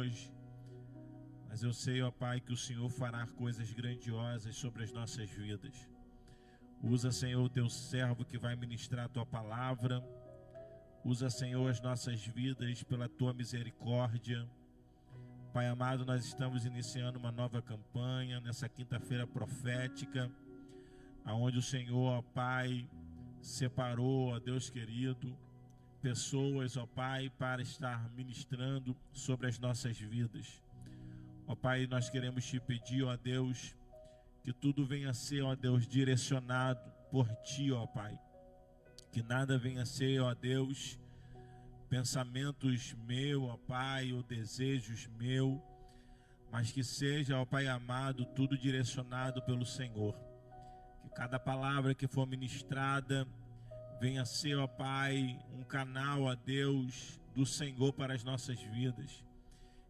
hoje, mas eu sei, ó Pai, que o Senhor fará coisas grandiosas sobre as nossas vidas. Usa, Senhor, o teu servo que vai ministrar a tua palavra. Usa, Senhor, as nossas vidas pela tua misericórdia. Pai amado, nós estamos iniciando uma nova campanha nessa quinta-feira profética, aonde o Senhor, ó Pai, separou, ó Deus querido, pessoas, ó Pai, para estar ministrando sobre as nossas vidas. Ó Pai, nós queremos te pedir, ó Deus, que tudo venha a ser, ó Deus, direcionado por Ti, ó Pai. Que nada venha a ser, ó Deus, pensamentos meus, ó Pai, ou desejos meus, mas que seja, ó Pai amado, tudo direcionado pelo Senhor. Que cada palavra que for ministrada venha a ser, ó Pai, um canal, ó Deus, do Senhor para as nossas vidas.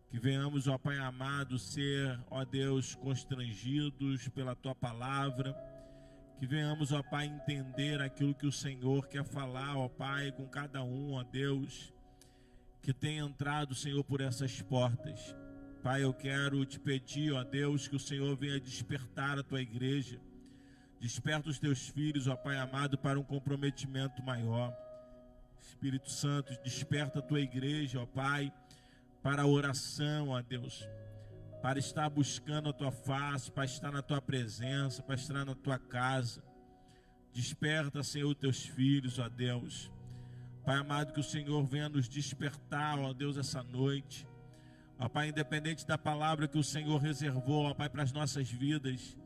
Que venhamos, ó Pai amado, ser, ó Deus, constrangidos pela Tua palavra. Que venhamos, ó Pai, entender aquilo que o Senhor quer falar, ó Pai, com cada um, ó Deus, que tem entrado, Senhor, por essas portas. Pai, eu quero te pedir, ó Deus, que o Senhor venha despertar a Tua igreja. Desperta os Teus filhos, ó Pai amado, para um comprometimento maior. Espírito Santo, desperta a Tua igreja, ó Pai, para a oração, ó Deus, para estar buscando a Tua face, para estar na Tua presença, para estar na Tua casa. Desperta, Senhor, os Teus filhos, ó Deus. Pai amado, que o Senhor venha nos despertar, ó Deus, essa noite. Ó Pai, independente da palavra que o Senhor reservou, ó Pai, para as nossas vidas,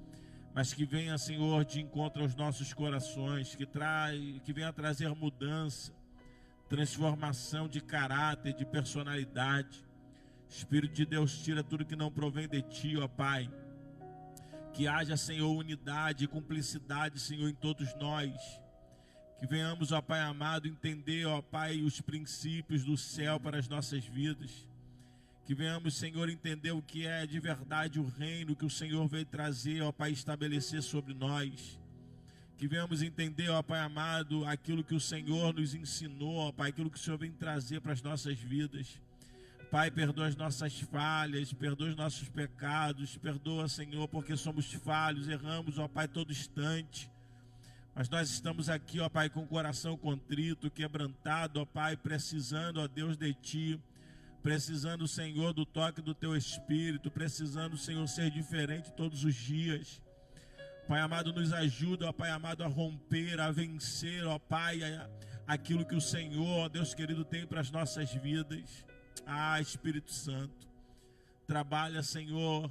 mas que venha, Senhor, de encontro aos nossos corações, que venha trazer mudança, transformação de caráter, de personalidade. Espírito de Deus, tira tudo que não provém de Ti, ó Pai. Que haja, Senhor, unidade e cumplicidade, Senhor, em todos nós. Que venhamos, ó Pai amado, entender, ó Pai, os princípios do céu para as nossas vidas. Que venhamos, Senhor, entender o que é de verdade o reino que o Senhor veio trazer, ó Pai, estabelecer sobre nós. Que venhamos entender, ó Pai amado, aquilo que o Senhor nos ensinou, ó Pai, aquilo que o Senhor vem trazer para as nossas vidas. Pai, perdoa as nossas falhas, perdoa os nossos pecados, perdoa, Senhor, porque somos falhos, erramos, ó Pai, todo instante. Mas nós estamos aqui, ó Pai, com o coração contrito, quebrantado, ó Pai, precisando, ó Deus, de Ti, precisando, Senhor, do toque do Teu Espírito, precisando, Senhor, ser diferente todos os dias. Pai amado, nos ajuda, ó Pai amado, a romper, a vencer, ó Pai, aquilo que o Senhor, ó Deus querido, tem para as nossas vidas. Ah, Espírito Santo, trabalha, Senhor,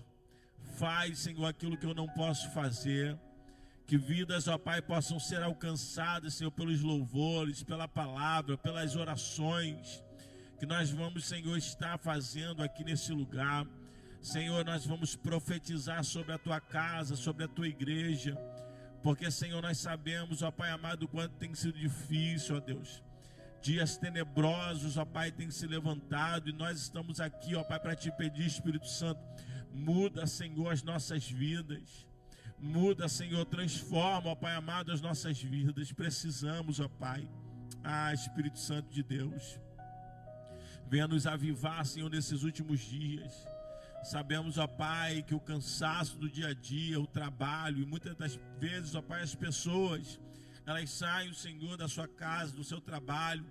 faz, Senhor, aquilo que eu não posso fazer. Que vidas, ó Pai, possam ser alcançadas, Senhor, pelos louvores, pela palavra, pelas orações que nós vamos, Senhor, estar fazendo aqui nesse lugar. Senhor, nós vamos profetizar sobre a Tua casa, sobre a Tua igreja, porque, Senhor, nós sabemos, ó Pai amado, o quanto tem sido difícil, ó Deus. Dias tenebrosos, ó Pai, têm se levantado e nós estamos aqui, ó Pai, para Te pedir, Espírito Santo, muda, Senhor, as nossas vidas. Muda, Senhor, transforma, ó Pai amado, as nossas vidas. Precisamos, ó Pai. Ah, Espírito Santo de Deus, venha nos avivar, Senhor, nesses últimos dias. Sabemos, ó Pai, que o cansaço do dia a dia, o trabalho, e muitas das vezes, ó Pai, as pessoas, elas saem, Senhor, da sua casa, do seu trabalho,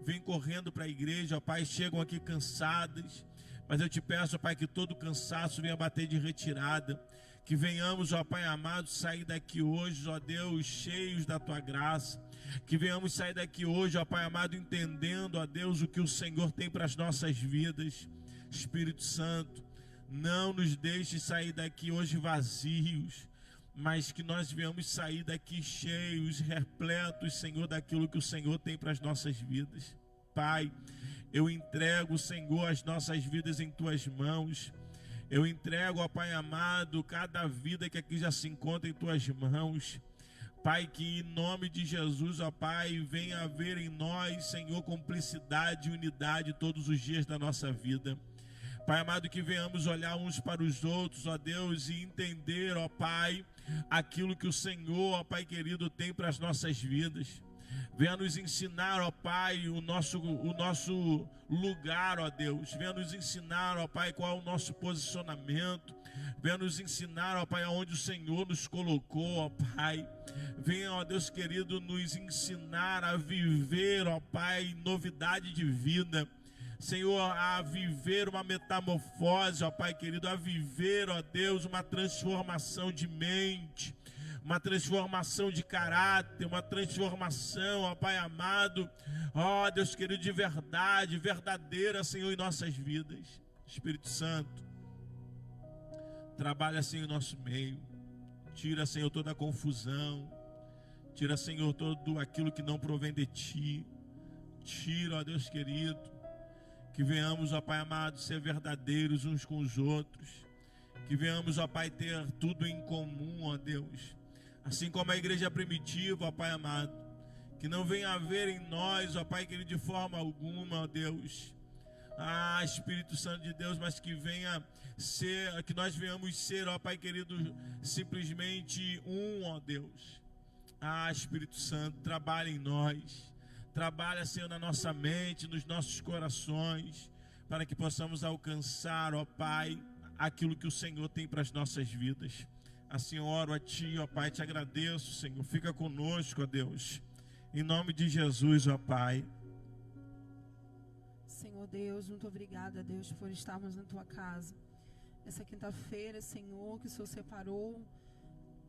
vêm correndo para a igreja, ó Pai, chegam aqui cansadas. Mas eu te peço, ó Pai, que todo cansaço venha bater de retirada. Que venhamos, ó Pai amado, sair daqui hoje, ó Deus, cheios da Tua graça. Que venhamos sair daqui hoje, ó Pai amado, entendendo, ó Deus, o que o Senhor tem para as nossas vidas. Espírito Santo, não nos deixe sair daqui hoje vazios, mas que nós venhamos sair daqui cheios, repletos, Senhor, daquilo que o Senhor tem para as nossas vidas. Pai, eu entrego, Senhor, as nossas vidas em Tuas mãos. Eu entrego, ó Pai amado, cada vida que aqui já se encontra em Tuas mãos. Pai, que em nome de Jesus, ó Pai, venha haver em nós, Senhor, cumplicidade e unidade todos os dias da nossa vida. Pai amado, que venhamos olhar uns para os outros, ó Deus, e entender, ó Pai, aquilo que o Senhor, ó Pai querido, tem para as nossas vidas. Venha nos ensinar, ó Pai, o nosso lugar, ó Deus. Venha nos ensinar, ó Pai, qual é o nosso posicionamento. Venha nos ensinar, ó Pai, aonde o Senhor nos colocou, ó Pai. Venha, ó Deus querido, nos ensinar a viver, ó Pai, novidade de vida. Senhor, a viver uma metamorfose, ó Pai querido, a viver, ó Deus, uma transformação de mente, uma transformação de caráter, uma transformação, ó Pai amado, ó Deus querido, de verdade, verdadeira, Senhor, em nossas vidas. Espírito Santo, trabalha, Senhor, em nosso meio. Tira, Senhor, toda a confusão. Tira, Senhor, tudo aquilo que não provém de Ti. Tira, ó Deus querido, que venhamos, ó Pai amado, ser verdadeiros uns com os outros. Que venhamos, ó Pai, ter tudo em comum, ó Deus. Assim como a igreja primitiva, ó Pai amado. Que não venha haver em nós, ó Pai querido, de forma alguma, ó Deus, Espírito Santo de Deus, mas que venha ser, que nós venhamos ser, ó Pai querido, simplesmente ó Deus. Espírito Santo, trabalha em nós. Trabalha, Senhor, na nossa mente, nos nossos corações, para que possamos alcançar, ó Pai, aquilo que o Senhor tem para as nossas vidas. Assim eu oro a Ti, ó Pai, te agradeço, Senhor. Fica conosco, ó Deus. Em nome de Jesus, ó Pai. Senhor Deus, muito obrigada, Deus, por estarmos na Tua casa. Essa quinta-feira, Senhor, que o Senhor separou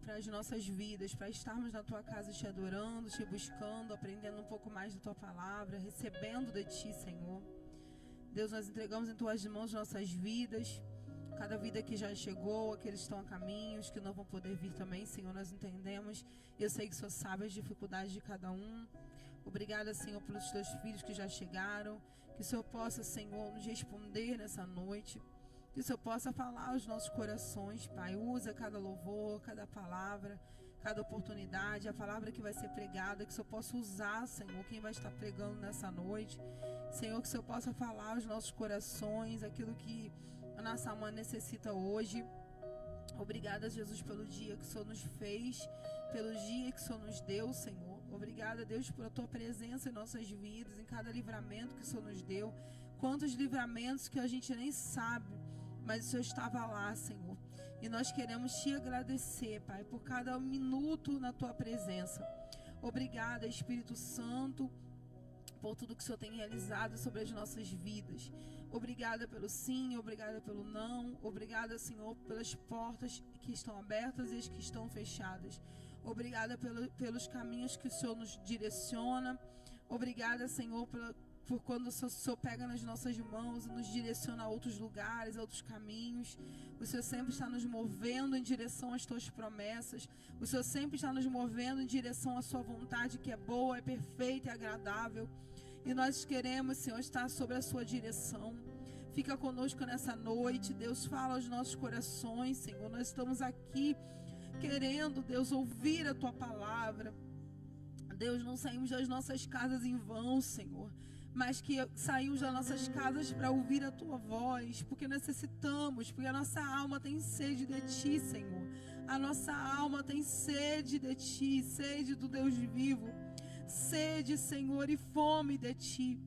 para as nossas vidas, para estarmos na Tua casa te adorando, te buscando, aprendendo um pouco mais da Tua palavra, recebendo de Ti, Senhor. Deus, nós entregamos em Tuas mãos nossas vidas, cada vida que já chegou, aqueles que estão a caminhos, que não vão poder vir também, Senhor, nós entendemos. Eu sei que o Senhor sabe as dificuldades de cada um. Obrigada, Senhor, pelos Teus filhos que já chegaram, que o Senhor possa, Senhor, nos responder nessa noite. Que o Senhor possa falar aos nossos corações, Pai. Usa cada louvor, cada palavra, cada oportunidade, a palavra que vai ser pregada, que o Senhor possa usar, Senhor, quem vai estar pregando nessa noite. Senhor, que o Senhor possa falar aos nossos corações, aquilo que a nossa alma necessita hoje. Obrigada, Jesus, pelo dia que o Senhor nos fez, pelo dia que o Senhor nos deu, Senhor. Obrigada, Deus, por a Tua presença em nossas vidas, em cada livramento que o Senhor nos deu. Quantos livramentos que a gente nem sabe, mas o Senhor estava lá, Senhor. E nós queremos Te agradecer, Pai, por cada minuto na Tua presença. Obrigada, Espírito Santo, por tudo que o Senhor tem realizado sobre as nossas vidas. Obrigada pelo sim, obrigada pelo não. Obrigada, Senhor, pelas portas que estão abertas e as que estão fechadas. Obrigada pelos caminhos que o Senhor nos direciona. Obrigada, Senhor, por quando o Senhor pega nas nossas mãos e nos direciona a outros lugares, a outros caminhos. O Senhor sempre está nos movendo em direção às Tuas promessas. O Senhor sempre está nos movendo em direção à Sua vontade, que é boa, é perfeita e agradável. E nós queremos, Senhor, estar sobre a Sua direção. Fica conosco nessa noite. Deus, fala aos nossos corações, Senhor. Nós estamos aqui querendo, Deus, ouvir a Tua palavra. Deus, não saímos das nossas casas em vão, Senhor, mas que saímos das nossas casas para ouvir a Tua voz, porque necessitamos, porque a nossa alma tem sede de Ti, Senhor. A nossa alma tem sede de Ti, sede do Deus vivo, sede, Senhor, e fome de Ti.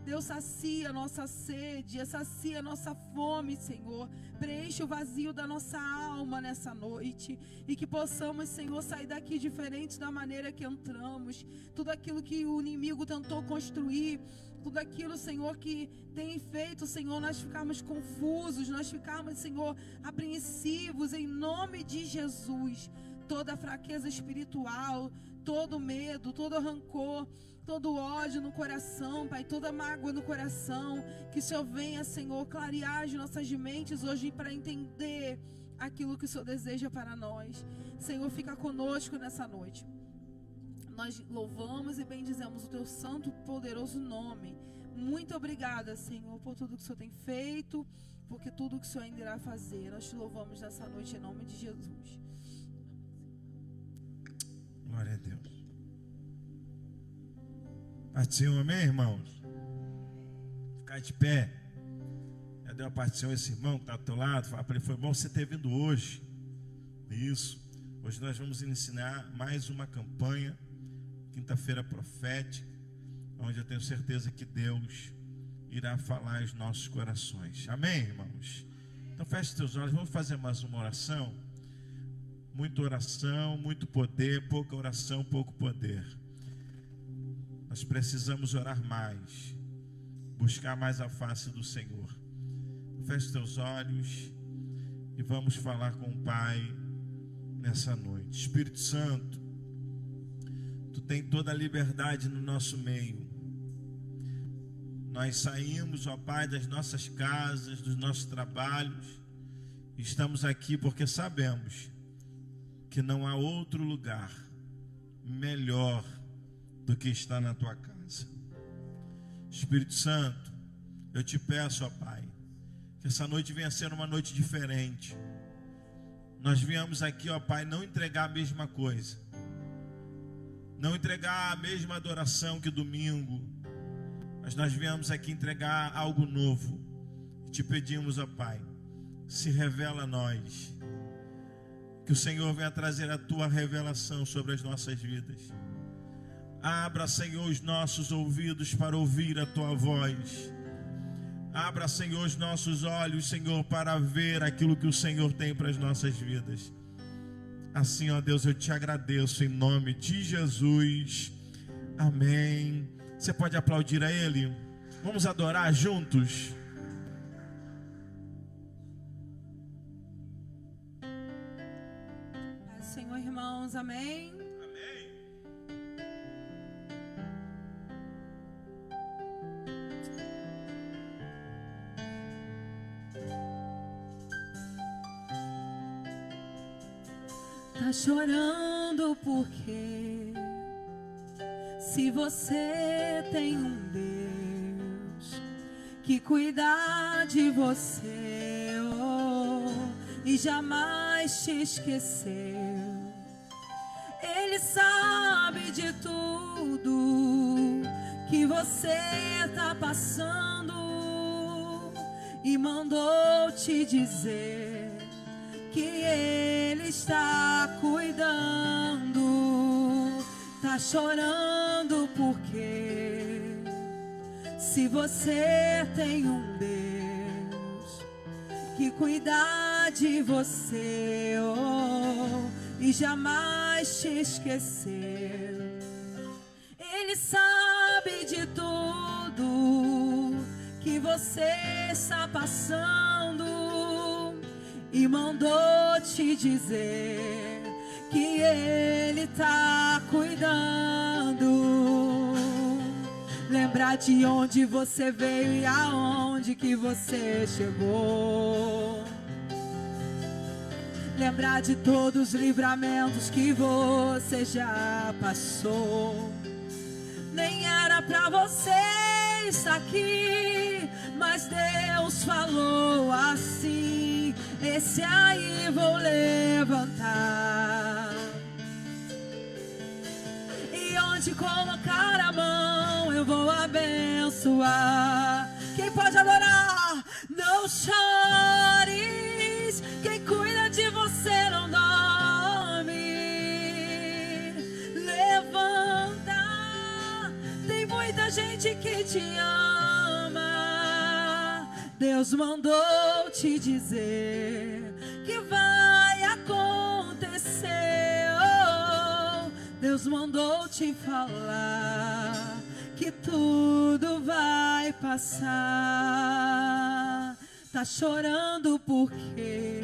Deus, sacia a nossa sede, sacia a nossa fome, Senhor. Preenche o vazio da nossa alma nessa noite. E que possamos, Senhor, sair daqui diferente da maneira que entramos. Tudo aquilo que o inimigo tentou construir, tudo aquilo, Senhor, que tem feito, Senhor, nós ficarmos confusos, nós ficarmos, Senhor, apreensivos, em nome de Jesus. Toda fraqueza espiritual, todo medo, todo rancor, todo ódio no coração, Pai, toda mágoa no coração, que o Senhor venha, Senhor, clarear as nossas mentes hoje para entender aquilo que o Senhor deseja para nós. Senhor, fica conosco nessa noite. Nós louvamos e bendizemos o Teu santo e poderoso nome. Muito obrigada, Senhor, por tudo que o Senhor tem feito, porque tudo que o Senhor ainda irá fazer. Nós Te louvamos nessa noite em nome de Jesus. Glória a Deus. Paz do Senhor, amém, irmãos? Ficar de pé. Já deu a paz do Senhor esse irmão que está ao teu lado. Fala para ele, foi bom você ter vindo hoje. Isso. Hoje nós vamos ensinar mais uma campanha quinta-feira profética, onde eu tenho certeza que Deus irá falar aos nossos corações. Amém, irmãos? Então feche seus olhos, vamos fazer mais uma oração. Muita oração, muito poder, pouca oração, pouco poder. Nós precisamos orar mais, buscar mais a face do Senhor. Feche seus olhos e vamos falar com o Pai nessa noite. Espírito Santo, Tu tem toda a liberdade no nosso meio. Nós saímos, ó Pai, das nossas casas, dos nossos trabalhos. Estamos aqui porque sabemos que não há outro lugar melhor do que estar na Tua casa. Espírito Santo, eu te peço, ó Pai, que essa noite venha ser uma noite diferente. Nós viemos aqui, ó Pai, não entregar a mesma coisa, não entregar a mesma adoração que domingo, mas nós viemos aqui entregar algo novo. Te pedimos, ó Pai, se revela a nós, que o Senhor venha trazer a Tua revelação sobre as nossas vidas. Abra, Senhor, os nossos ouvidos para ouvir a Tua voz. Abra, Senhor, os nossos olhos, Senhor, para ver aquilo que o Senhor tem para as nossas vidas. Assim, ó Deus, eu te agradeço em nome de Jesus. Amém. Você pode aplaudir a Ele? Vamos adorar juntos. Senhor, irmãos, amém. Tá chorando porque se você tem um Deus que cuida de você, e jamais te esqueceu, Ele sabe de tudo que você tá passando e mandou te dizer que Ele está cuidando. Tá chorando porque se você tem um Deus que cuida de você, e jamais te esqueceu, Ele sabe de tudo que você está passando e mandou te dizer que Ele tá cuidando. Lembrar de onde você veio e aonde que você chegou. Lembrar de todos os livramentos que você já passou. Nem era pra você estar aqui, mas Deus falou assim: esse aí vou levantar. E onde colocar a mão eu vou abençoar. Quem pode adorar? Não chores, quem cuida de você não dorme. Levanta, tem muita gente que te ama. Deus mandou te dizer que vai acontecer. Deus mandou te falar que tudo vai passar. Tá chorando porque,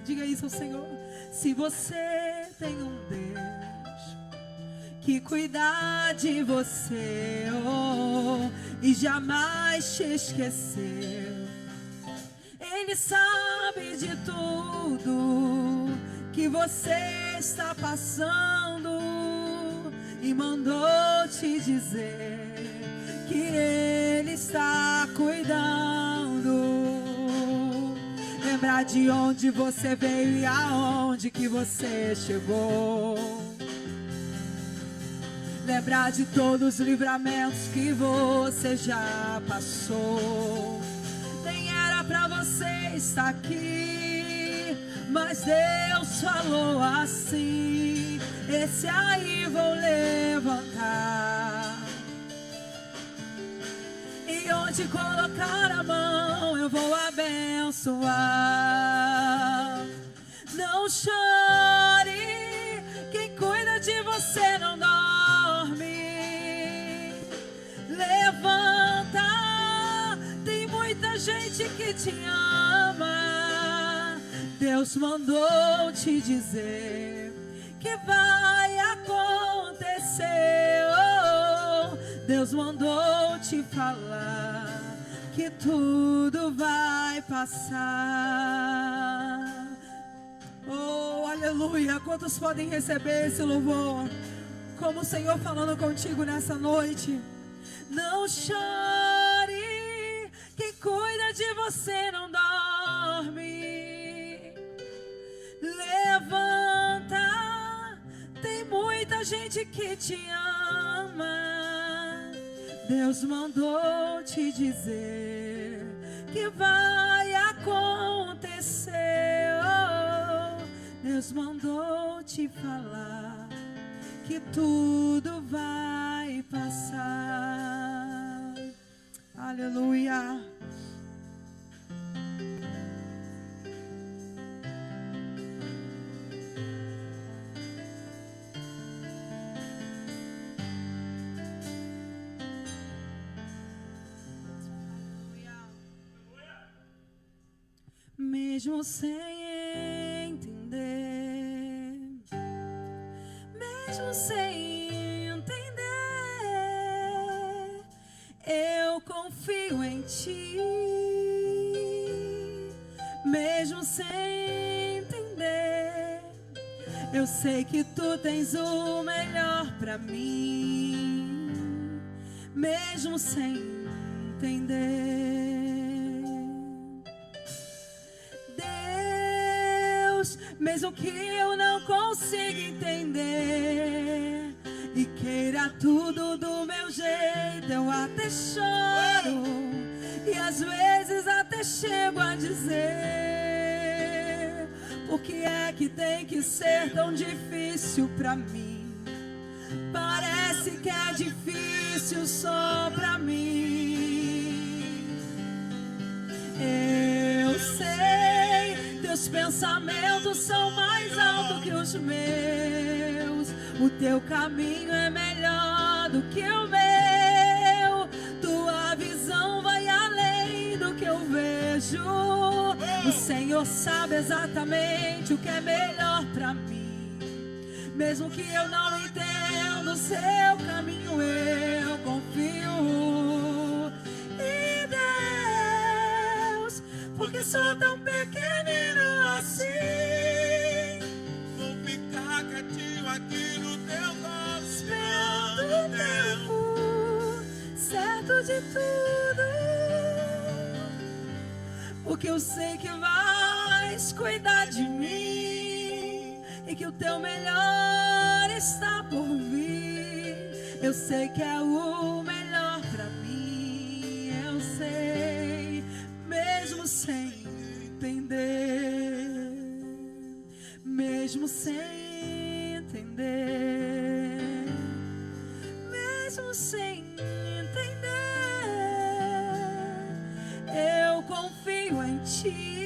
diga isso ao Senhor, se você tem um Deus que cuida de você, e jamais te esqueceu, Ele sabe de tudo que você está passando e mandou te dizer que Ele está cuidando. Lembrar de onde você veio e aonde que você chegou. Lembrar de todos os livramentos que você já passou. Nem era pra você estar aqui, Mas Deus falou assim: esse aí vou levantar, e onde colocar a mão eu vou abençoar. Não chore, quem cuida de você não dorme. Levanta, tem muita gente que te ama. Deus mandou te dizer que vai acontecer. Oh, Deus mandou te falar que tudo vai passar. Oh, aleluia! Quantos podem receber esse louvor? Como o Senhor falando contigo nessa noite. Não chore, quem cuida de você não dorme. Levanta, tem muita gente que te ama. Deus mandou te dizer que vai acontecer. Oh, Deus mandou te falar que tudo vai passar. Aleluia. Mesmo sem entender, mesmo sem entender, eu confio em ti. Mesmo sem entender, eu sei que tu tens o melhor pra mim. Mesmo sem entender, mesmo que eu não consiga entender e queira tudo do meu jeito, eu até choro e às vezes até chego a dizer: por que é que tem que ser tão difícil pra mim? Parece que é difícil só pra mim. Eu sei, teus pensamentos são mais altos que os meus. O teu caminho é melhor do que o meu. Tua visão vai além do que eu vejo. O Senhor sabe exatamente o que é melhor pra mim. Mesmo que eu não entenda o seu caminho, eu confio. E Deus, porque sou tão pequenino assim, Vou ficar quietinho aqui no teu colo, esperando o tempo certo de tudo, porque eu sei que vais cuidar de mim e que o teu melhor está por vir. Eu sei que é o melhor pra mim, eu sei, mesmo sem entender, mesmo sem entender, mesmo sem entender, eu confio em ti.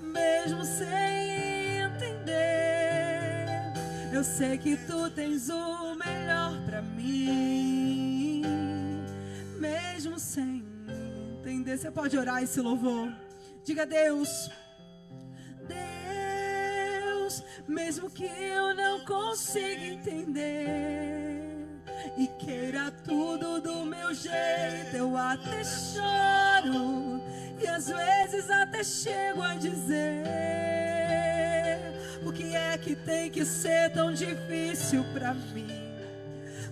Mesmo sem entender, eu sei que tu tens o melhor pra mim. Mesmo sem entender, você pode orar esse louvor. Diga: Deus, Deus, mesmo que eu não consiga entender e queira tudo do meu jeito, eu até choro e às vezes até chego a dizer: o que é que tem que ser tão difícil pra mim?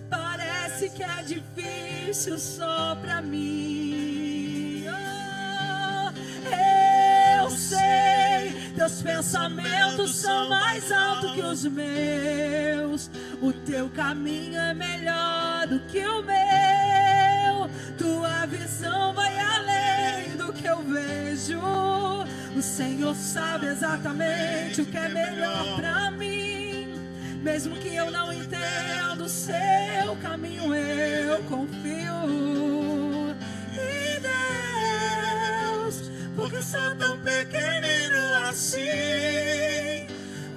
Parece que é difícil só pra mim. Oh, eu sei, teus pensamentos são mais altos que os meus. O teu caminho é melhor do que o meu. Tua visão vai além do que eu vejo. O O Senhor sabe exatamente o que é melhor pra mim. Mesmo que eu não entenda o seu caminho, eu confio. E Deus, porque sou tão pequenino assim,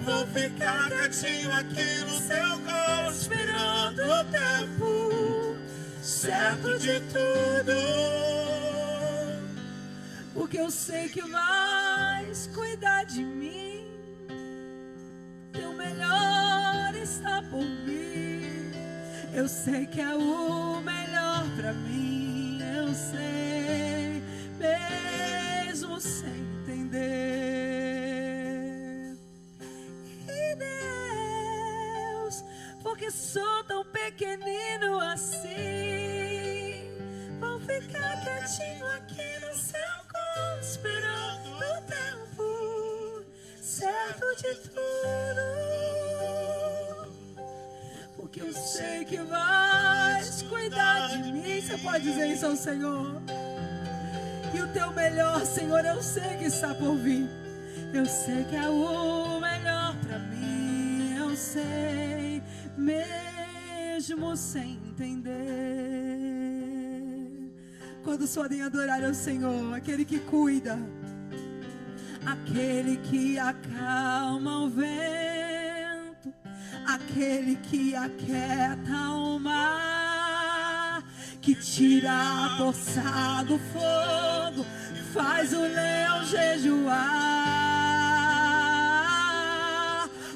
vou ficar quietinho aqui no seu colo, esperando o tempo certo de tudo. Porque eu sei que vais cuidar de mim. Teu melhor está por vir. Eu sei que é o melhor pra mim. Eu sei, mesmo sem entender. E Deus, porque sou tão pequenino assim, vou ficar quietinho aqui no seu colo, esperando o tempo certo de tudo. Porque eu sei que vais cuidar de mim. Você pode dizer isso ao Senhor. E o teu melhor, Senhor, eu sei que está por vir. Eu sei que é o melhor pra mim. Eu sei, mesmo sem entender. Quando podem adorar ao Senhor, aquele que cuida, aquele que acalma o vento, aquele que aquieta o mar, que tira a força do fogo, faz o leão jejuar.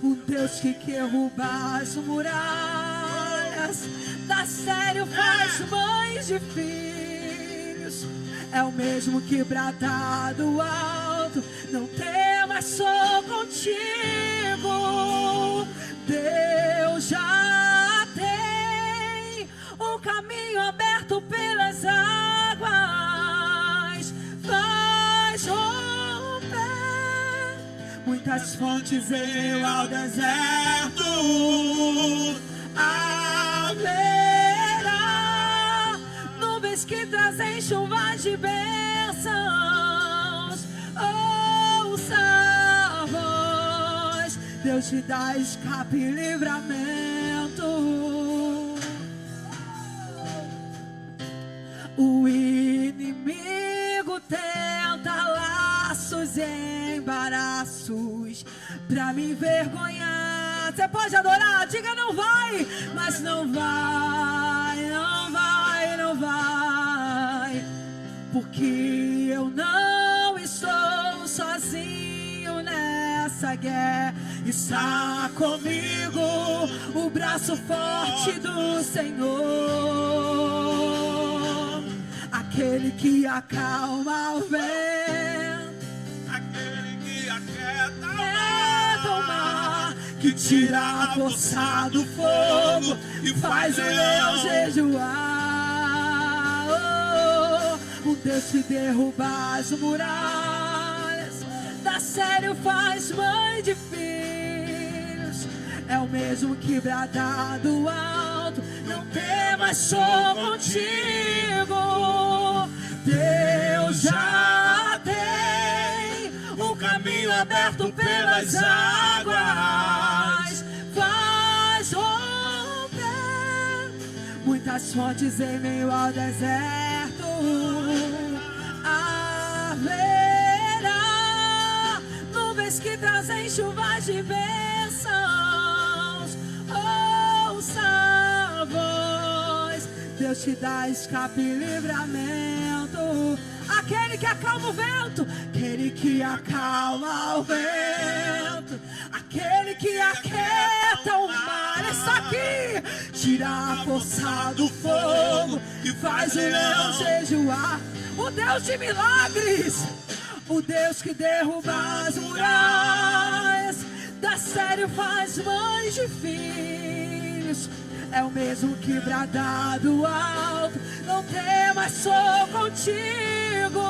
O Deus que derruba as muralhas, dá sério, faz mães de filhos. É o mesmo que brada do alto, não temas, sou contigo. Deus já tem um caminho aberto pelas águas, faz romper muitas fontes em meio ao deserto. Haverá nuvens que trazem chuvas de bênçãos. Ouça a voz, Deus te dá escape e livramento. O inimigo tenta laços e embaraços pra me envergonhar. Você pode adorar, diga não vai, mas não vai, não vai, não vai, porque eu não estou sozinho nessa guerra. Está comigo o braço forte do Senhor, aquele que acalma o vento, aquele que aquieta o mar, que tira a força do fogo e faz o leão jejuar. O Deus que derruba as muralhas, dá sério, faz mãe de filhos. É o mesmo que brada do alto, não temas, sou contigo. Deus já tem um caminho aberto pelas águas, faz romper muitas fontes em meio ao deserto. Haverá nuvens que trazem chuvas de bênçãos. Ouça a voz, Deus te dá escape e livramento. Aquele que acalma o vento, aquele que acalma o vento, aquele que aquieta o mar, está aqui. Tira a força do fogo e faz o leão jejuar. O Deus de milagres, o Deus que derruba as muralhas, dá sério, faz mães de filhos. É o mesmo que brada do alto, não temas, sou contigo.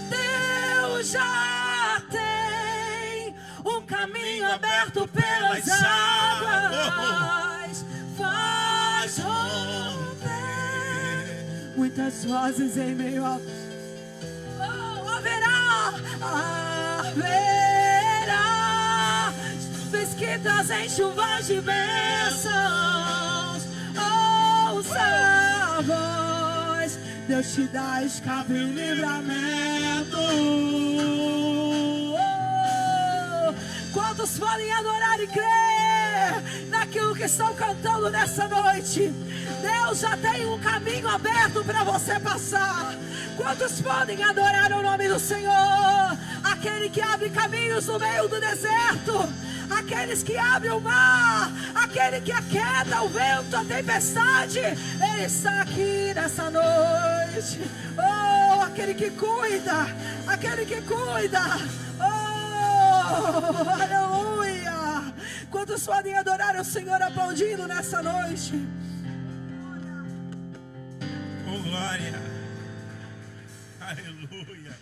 Deus já tem um caminho aberto pelas águas, faz romper muitas vozes em meio ao... haverá nuvens que trazem chuvas de bênçãos. Ouça a voz, Deus te dá escape e livramento. Quantos podem adorar e crer naquilo que estão cantando nessa noite? Deus já tem um caminho aberto para você passar. Quantos podem adorar o nome do Senhor? Aquele que abre caminhos no meio do deserto, aqueles que abrem o mar, aquele que aquieta o vento, a tempestade. Ele está aqui nessa noite. Oh, aquele que cuida, aquele que cuida. Oh, aleluia. Quantos podem adorar o Senhor aplaudindo nessa noite? Oh, glória. Aleluia.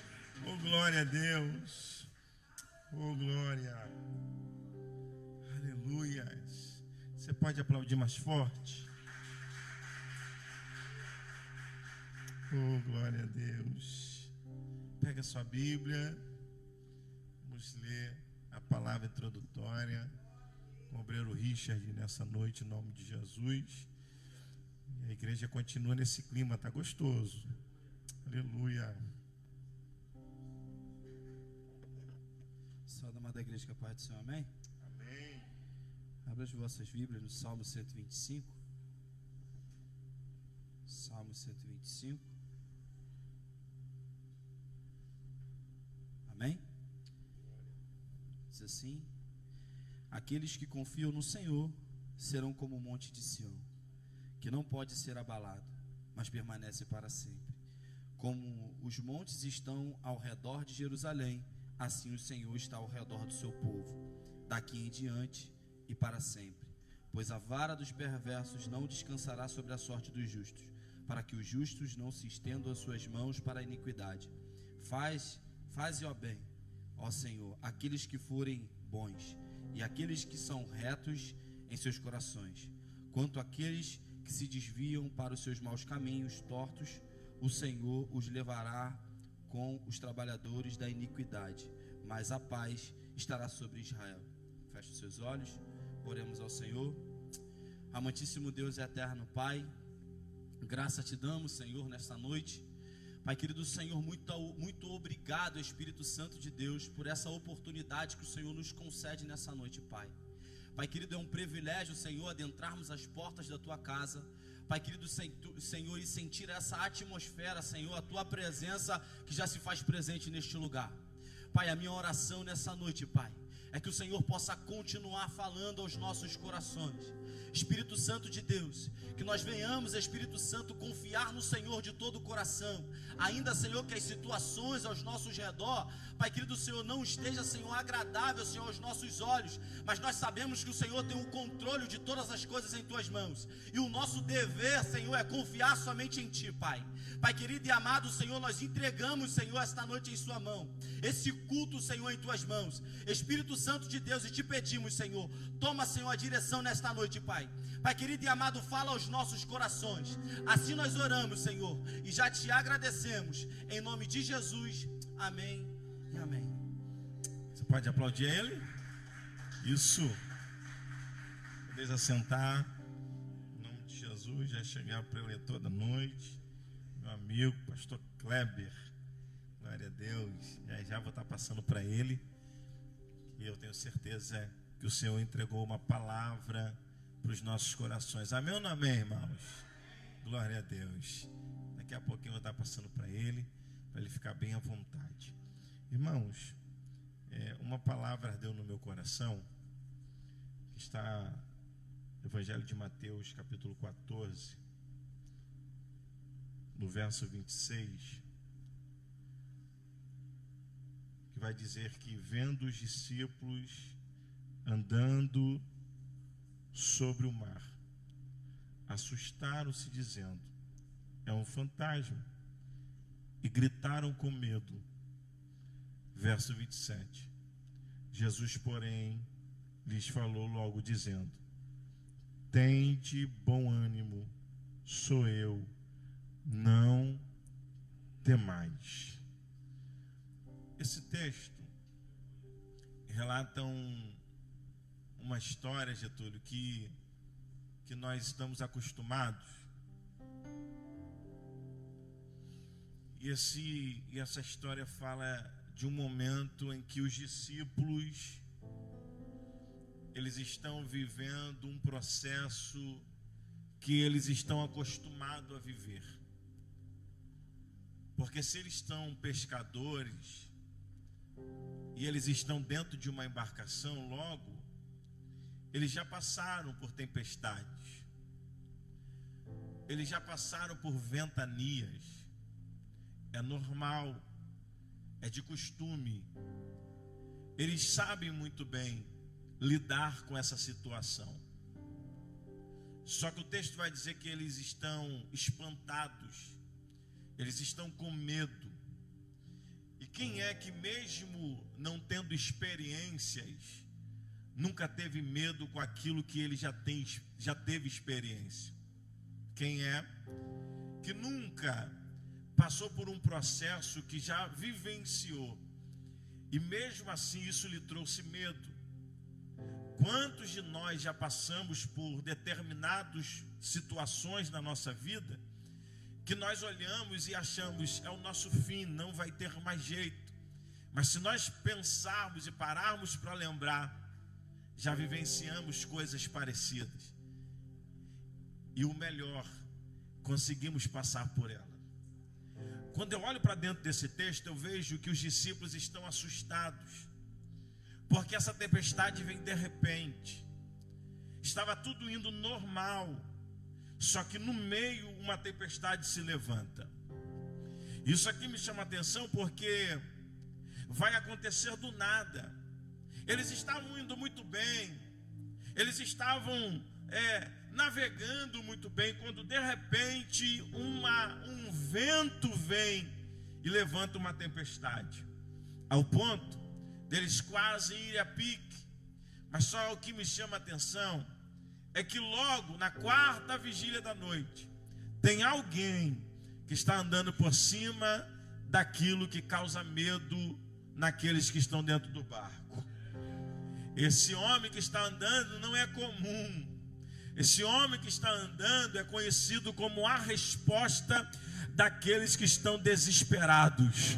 Oh, glória a Deus. Oh, glória. Aleluia. Você pode aplaudir mais forte? Oh, glória a Deus. Pega a sua Bíblia. Vamos ler a palavra introdutória com o obreiro Richard nessa noite, em nome de Jesus. E a igreja continua nesse clima, tá gostoso. Aleluia. Só da amada igreja, que a paz do Senhor, amém? Amém. Abra as vossas Bíblias no Salmo 125. Salmo 125. Amém? Diz assim: aqueles que confiam no Senhor serão como o monte de Sião, que não pode ser abalado, mas permanece para sempre. Como os montes estão ao redor de Jerusalém, assim o Senhor está ao redor do seu povo, daqui em diante e para sempre. Pois a vara dos perversos não descansará sobre a sorte dos justos, para que os justos não se estendam as suas mãos para a iniquidade. Faze, ó bem, ó Senhor, aqueles que forem bons, e aqueles que são retos em seus corações. Quanto àqueles que se desviam para os seus maus caminhos tortos, o Senhor os levará com os trabalhadores da iniquidade, mas a paz estará sobre Israel. Feche os seus olhos, oremos ao Senhor. Amantíssimo Deus e eterno Pai, graça te damos, Senhor, nesta noite. Pai querido Senhor, muito obrigado, Espírito Santo de Deus, por essa oportunidade que o Senhor nos concede nessa noite, Pai. Pai querido, é um privilégio, Senhor, adentrarmos as portas da Tua casa, Pai querido Senhor, e sentir essa atmosfera, Senhor, a Tua presença que já se faz presente neste lugar. Pai, a minha oração nessa noite, Pai, é que o Senhor possa continuar falando aos nossos corações. Espírito Santo de Deus, que nós venhamos, Espírito Santo, confiar no Senhor de todo o coração, ainda, Senhor, que as situações aos nossos redor, Pai querido Senhor, não esteja, Senhor, agradável, Senhor, aos nossos olhos, mas nós sabemos que o Senhor tem o controle de todas as coisas em Tuas mãos, e o nosso dever, Senhor, é confiar somente em Ti, Pai. Pai querido e amado Senhor, nós entregamos, Senhor, esta noite em Sua mão, esse culto, Senhor, em Tuas mãos, Espírito Santo de Deus, e te pedimos, Senhor, toma, Senhor, a direção nesta noite, Pai. Pai querido e amado, fala aos nossos corações. Assim nós oramos, Senhor, e já te agradecemos, em nome de Jesus, amém e amém. Você pode aplaudir ele? Isso. Podeis assentar, em nome de Jesus. Já chegar o preletor da noite, meu amigo, pastor Kleber, glória a Deus. Já vou estar passando para ele, e eu tenho certeza que o Senhor entregou uma palavra para os nossos corações. Amém ou não amém, irmãos? Glória a Deus. Daqui a pouquinho eu vou estar passando para ele ficar bem à vontade. Irmãos, uma palavra ardeu no meu coração, que está no Evangelho de Mateus, capítulo 14, no verso 26, que vai dizer que, vendo os discípulos andando sobre o mar, assustaram-se, dizendo: é um fantasma, e gritaram com medo. Verso 27. Jesus, porém, lhes falou logo, dizendo: tende bom ânimo, sou eu, não temais. Esse texto relata uma história, Getúlio, que nós estamos acostumados. E essa história fala de um momento em que os discípulos, eles estão vivendo um processo que eles estão acostumados a viver. Porque se eles estão pescadores e eles estão dentro de uma embarcação, logo eles já passaram por tempestades, eles já passaram por ventanias. É normal, é de costume. Eles sabem muito bem lidar com essa situação. Só que o texto vai dizer que eles estão espantados, eles estão com medo. E quem é que, mesmo não tendo experiências, nunca teve medo com aquilo que ele já teve experiência? Quem é que nunca passou por um processo que já vivenciou e mesmo assim isso lhe trouxe medo? Quantos de nós já passamos por determinadas situações na nossa vida que nós olhamos e achamos, é o nosso fim, não vai ter mais jeito. Mas se nós pensarmos e pararmos para lembrar, já vivenciamos coisas parecidas. E o melhor, conseguimos passar por ela. Quando eu olho para dentro desse texto, eu vejo que os discípulos estão assustados, porque essa tempestade vem de repente. Estava tudo indo normal, só que no meio uma tempestade se levanta. Isso aqui me chama a atenção porque vai acontecer do nada. Eles estavam indo muito bem, eles estavam navegando muito bem, quando de repente um vento vem e levanta uma tempestade, ao ponto deles quase irem a pique. Mas só o que me chama a atenção é que logo na quarta vigília da noite tem alguém que está andando por cima daquilo que causa medo naqueles que estão dentro do barco. Esse homem que está andando não é comum. Esse homem que está andando é conhecido como a resposta daqueles que estão desesperados.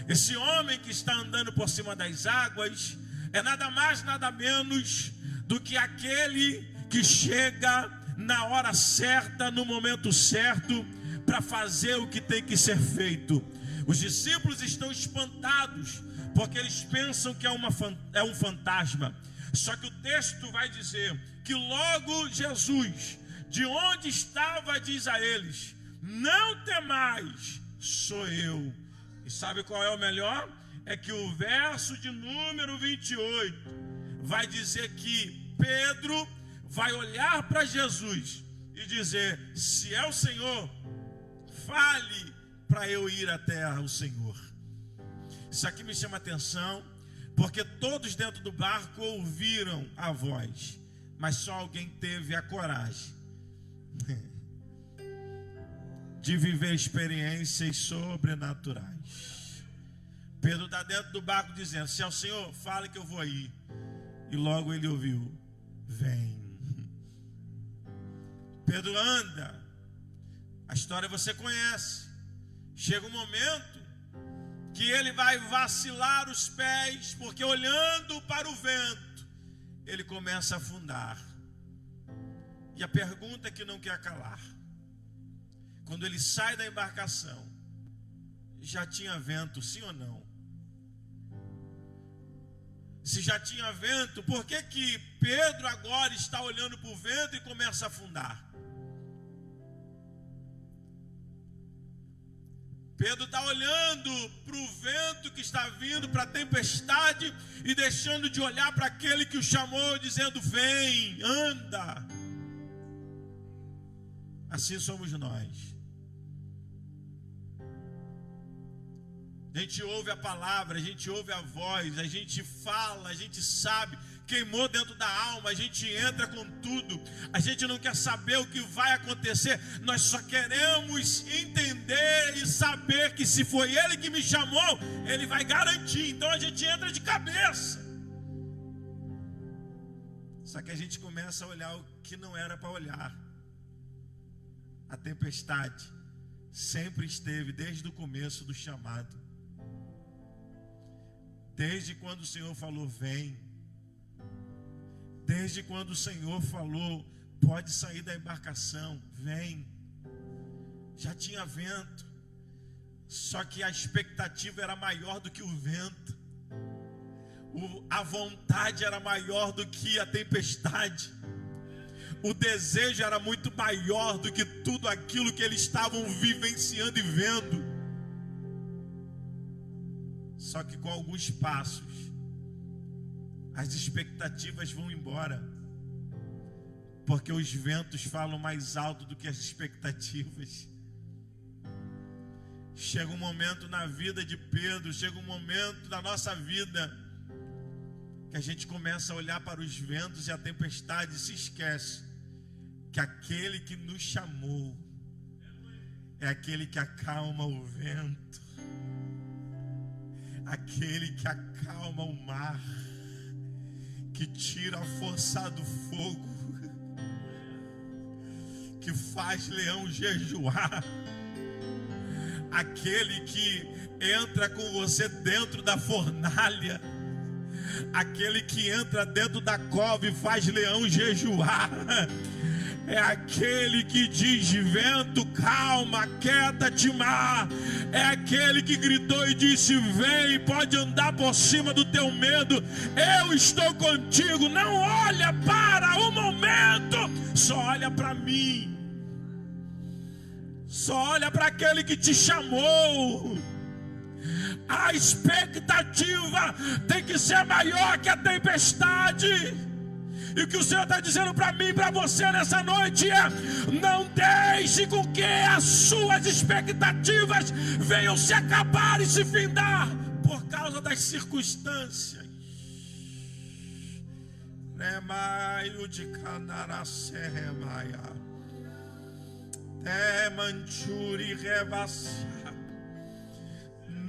Esse homem que está andando por cima das águas é nada mais, nada menos do que aquele que chega na hora certa, no momento certo, para fazer o que tem que ser feito. Os discípulos estão espantados, porque eles pensam que é um fantasma. Só que o texto vai dizer que logo Jesus, de onde estava, diz a eles: não temais, sou eu. E sabe qual é o melhor? É que o verso de número 28 vai dizer que Pedro vai olhar para Jesus e dizer: se é o Senhor, fale para eu ir até ao Senhor. Isso aqui me chama a atenção, porque todos dentro do barco ouviram a voz, mas só alguém teve a coragem de viver experiências sobrenaturais. Pedro está dentro do barco dizendo: se é o Senhor, fale que eu vou aí. E logo ele ouviu: vem. Pedro anda. A história você conhece. Chega um momento que ele vai vacilar os pés, porque olhando para o vento, ele começa a afundar. E a pergunta que não quer calar: quando ele sai da embarcação, já tinha vento, sim ou não? Se já tinha vento, por que que Pedro agora está olhando para o vento e começa a afundar? Pedro está olhando para o vento que está vindo, para a tempestade, e deixando de olhar para aquele que o chamou, dizendo: vem, anda. Assim somos nós. A gente ouve a palavra, a gente ouve a voz, a gente fala, a gente sabe queimou dentro da alma, a gente entra com tudo, a gente não quer saber o que vai acontecer, nós só queremos entender e saber que se foi Ele que me chamou, Ele vai garantir. Então a gente entra de cabeça. Só que a gente começa a olhar o que não era para olhar. A tempestade sempre esteve desde o começo do chamado. Desde quando o Senhor falou, vem. Desde quando o Senhor falou, pode sair da embarcação, vem. Já tinha vento. Só que a expectativa era maior do que o vento. A vontade era maior do que a tempestade. O desejo era muito maior do que tudo aquilo que eles estavam vivenciando e vendo. Só que com alguns passos, as expectativas vão embora. Porque os ventos falam mais alto do que as expectativas. Chega um momento na vida de Pedro, chega um momento da nossa vida, que a gente começa a olhar para os ventos e a tempestade e se esquece que aquele que nos chamou é aquele que acalma o vento, aquele que acalma o mar, que tira a força do fogo, que faz leão jejuar, aquele que entra com você dentro da fornalha, aquele que entra dentro da cova e faz leão jejuar, é aquele que diz, vento, calma, quieta-te mar, é aquele que gritou e disse, vem, pode andar por cima do teu medo, eu estou contigo, não olha para o momento, só olha para mim, só olha para aquele que te chamou. A expectativa tem que ser maior que a tempestade. E o que o Senhor está dizendo para mim e para você nessa noite é: não deixe com que as suas expectativas venham se acabar e se findar por causa das circunstâncias.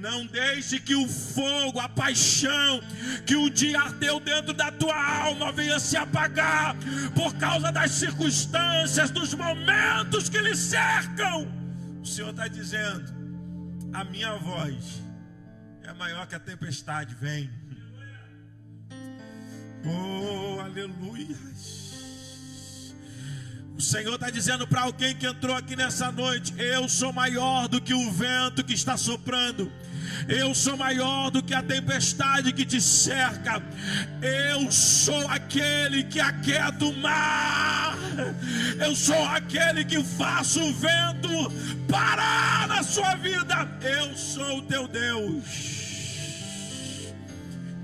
Não deixe que o fogo, a paixão que um dia ardeu dentro da tua alma venha se apagar por causa das circunstâncias, dos momentos que lhe cercam. O Senhor está dizendo: a minha voz é maior que a tempestade, vem. Oh, aleluia. O Senhor está dizendo para alguém que entrou aqui nessa noite: eu sou maior do que o vento que está soprando, eu sou maior do que a tempestade que te cerca, eu sou aquele que aquieta o mar, eu sou aquele que faço o vento parar na sua vida, eu sou o teu Deus.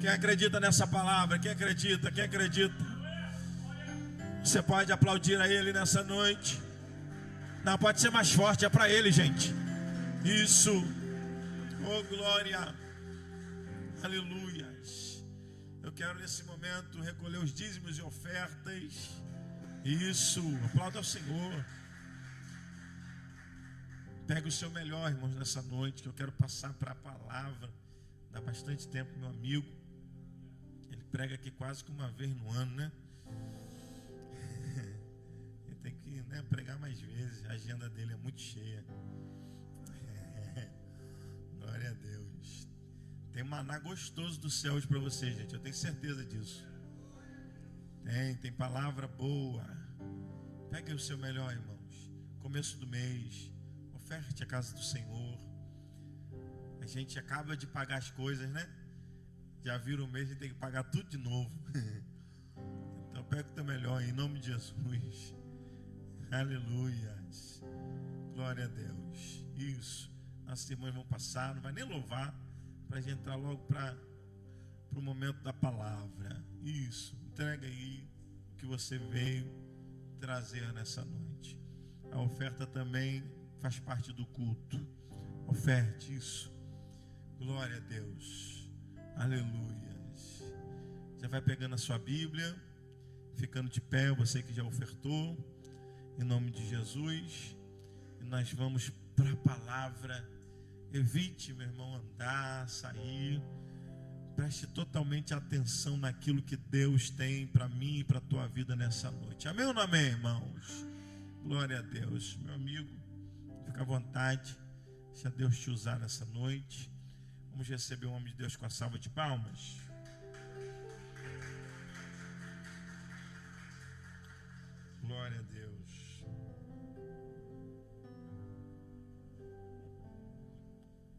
Quem acredita nessa palavra? Quem acredita? Quem acredita? Você pode aplaudir a Ele nessa noite? Não, pode ser mais forte, é para Ele, gente. Isso. Oh, glória. Aleluia. Eu quero nesse momento recolher os dízimos e ofertas. Isso. Aplauda ao Senhor. Pega o seu melhor, irmãos, nessa noite, que eu quero passar para a palavra. Dá bastante tempo, meu amigo. Ele prega aqui quase que uma vez no ano, né? Ele tem que, pregar mais vezes. A agenda dele é muito cheia. Glória a Deus. Tem maná gostoso do céu hoje para você, gente. Eu tenho certeza disso. Tem palavra boa. Pegue o seu melhor, irmãos. Começo do mês, oferte a casa do Senhor. A gente acaba de pagar as coisas, né? Já vira o mês e tem que pagar tudo de novo. Então pega o teu melhor em nome de Jesus. Aleluia. Glória a Deus. Isso. Nossos irmãos vão passar, não vai nem louvar, para a gente entrar logo para o momento da palavra. Isso. Entrega aí o que você veio trazer nessa noite. A oferta também faz parte do culto. Oferte isso. Glória a Deus. Aleluia. Já vai pegando a sua Bíblia, ficando de pé, você que já ofertou, em nome de Jesus. E nós vamos para a palavra. Evite, meu irmão, andar, sair. Preste totalmente atenção naquilo que Deus tem para mim e para a tua vida nessa noite. Amém ou não amém, irmãos? Glória a Deus. Meu amigo, fica à vontade. Deixa Deus te usar nessa noite. Vamos receber o homem de Deus com a salva de palmas. Glória a Deus.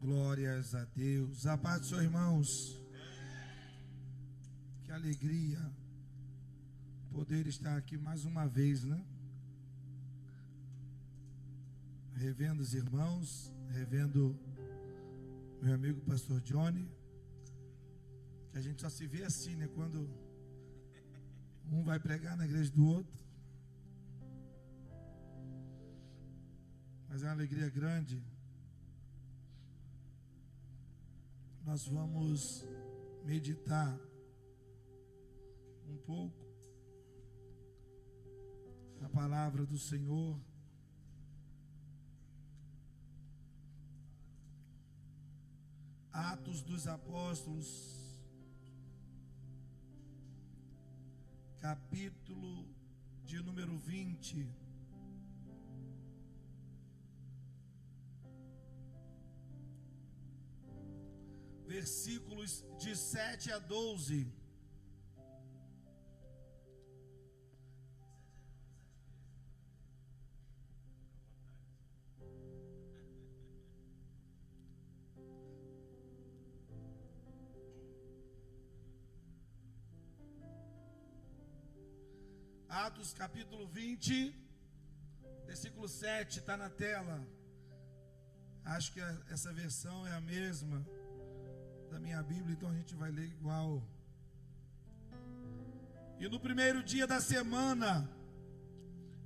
Glórias a Deus. A paz do Senhor, irmãos. Que alegria poder estar aqui mais uma vez, né? Revendo os irmãos, revendo meu amigo pastor Johnny. Que a gente só se vê assim, né? Quando um vai pregar na igreja do outro. Mas é uma alegria grande. Nós vamos meditar um pouco na palavra do Senhor. Atos dos Apóstolos, capítulo de número 20. Versículos de 7 a 12. Atos capítulo 20, versículo 7, está na tela. Acho que essa versão é a mesma da minha Bíblia, então a gente vai ler igual. E no primeiro dia da semana,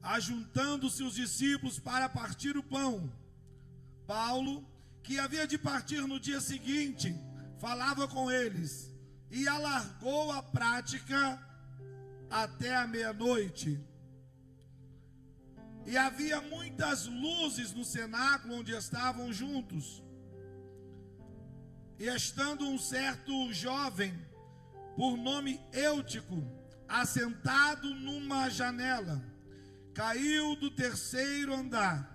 ajuntando-se os discípulos para partir o pão, Paulo, que havia de partir no dia seguinte, falava com eles e alargou a prática até a meia-noite. E havia muitas luzes no cenáculo onde estavam juntos. E estando um certo jovem, por nome Eutico, assentado numa janela, caiu do terceiro andar,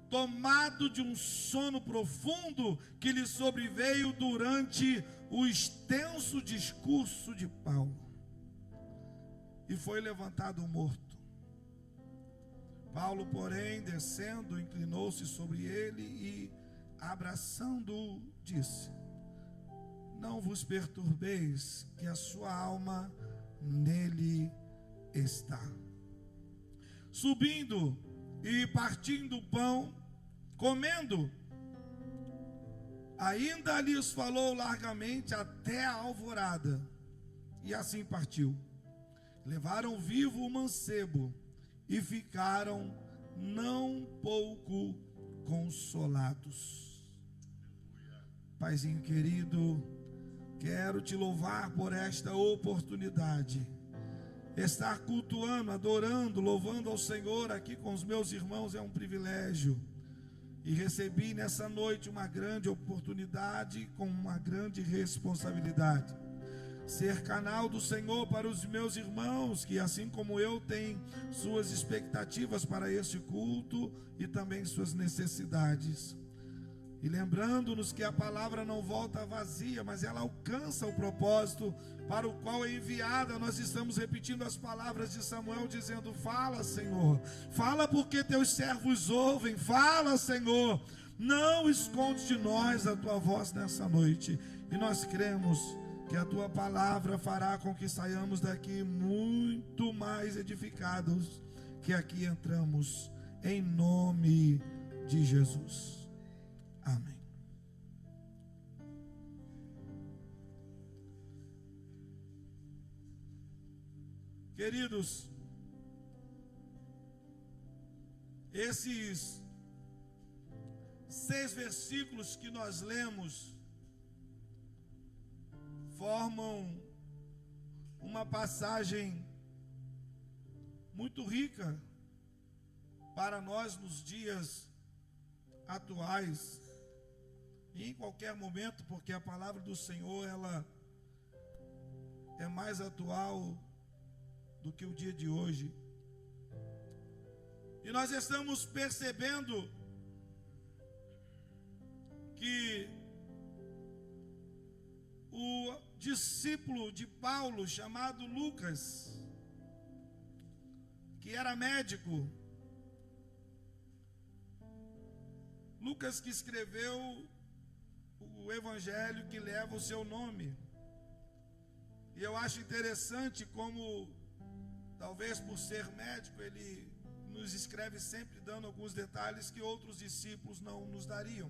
tomado de um sono profundo que lhe sobreveio durante o extenso discurso de Paulo. E foi levantado morto. Paulo, porém, descendo, inclinou-se sobre ele e, abraçando-o, disse: não vos perturbeis, que a sua alma nele está. Subindo e partindo o pão, comendo, ainda lhes falou largamente até a alvorada, e assim partiu. Levaram vivo o mancebo e ficaram não pouco consolados. Paizinho querido, quero te louvar por esta oportunidade. Estar cultuando, adorando, louvando ao Senhor aqui com os meus irmãos é um privilégio. E recebi nessa noite uma grande oportunidade com uma grande responsabilidade. Ser canal do Senhor para os meus irmãos, que assim como eu têm suas expectativas para este culto e também suas necessidades. E lembrando-nos que a palavra não volta vazia, mas ela alcança o propósito para o qual é enviada. Nós estamos repetindo as palavras de Samuel, dizendo: fala, Senhor, fala porque teus servos ouvem, fala, Senhor, não esconde de nós a tua voz nessa noite. E nós cremos que a tua palavra fará com que saiamos daqui muito mais edificados que aqui entramos, em nome de Jesus. Amém. Queridos, esses 6 versículos que nós lemos formam passagem muito rica para nós nos dias atuais e em qualquer momento, porque a palavra do Senhor, ela é mais atual do que o dia de hoje. E nós estamos percebendo que o discípulo de Paulo, chamado Lucas, que era médico, Lucas que escreveu o evangelho que leva o seu nome. E eu acho interessante como, talvez por ser médico, ele nos escreve sempre dando alguns detalhes que outros discípulos não nos dariam.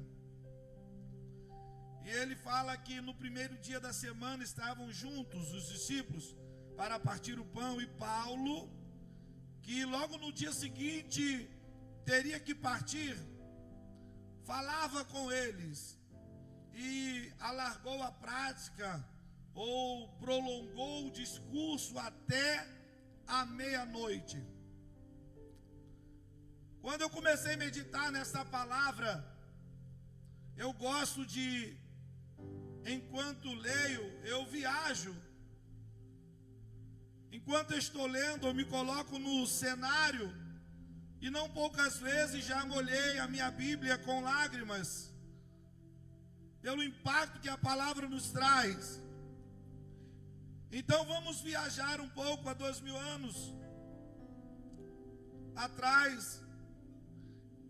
E ele fala que no primeiro dia da semana estavam juntos os discípulos para partir o pão, e Paulo, que logo no dia seguinte teria que partir, falava com eles e alargou a prática ou prolongou o discurso até a meia-noite. Quando eu comecei a meditar nessa palavra, eu gosto de, enquanto leio, eu viajo. Enquanto eu estou lendo, eu me coloco no cenário, e não poucas vezes já molhei a minha Bíblia com lágrimas, pelo impacto que a palavra nos traz. Então vamos viajar um pouco há 2000 anos atrás,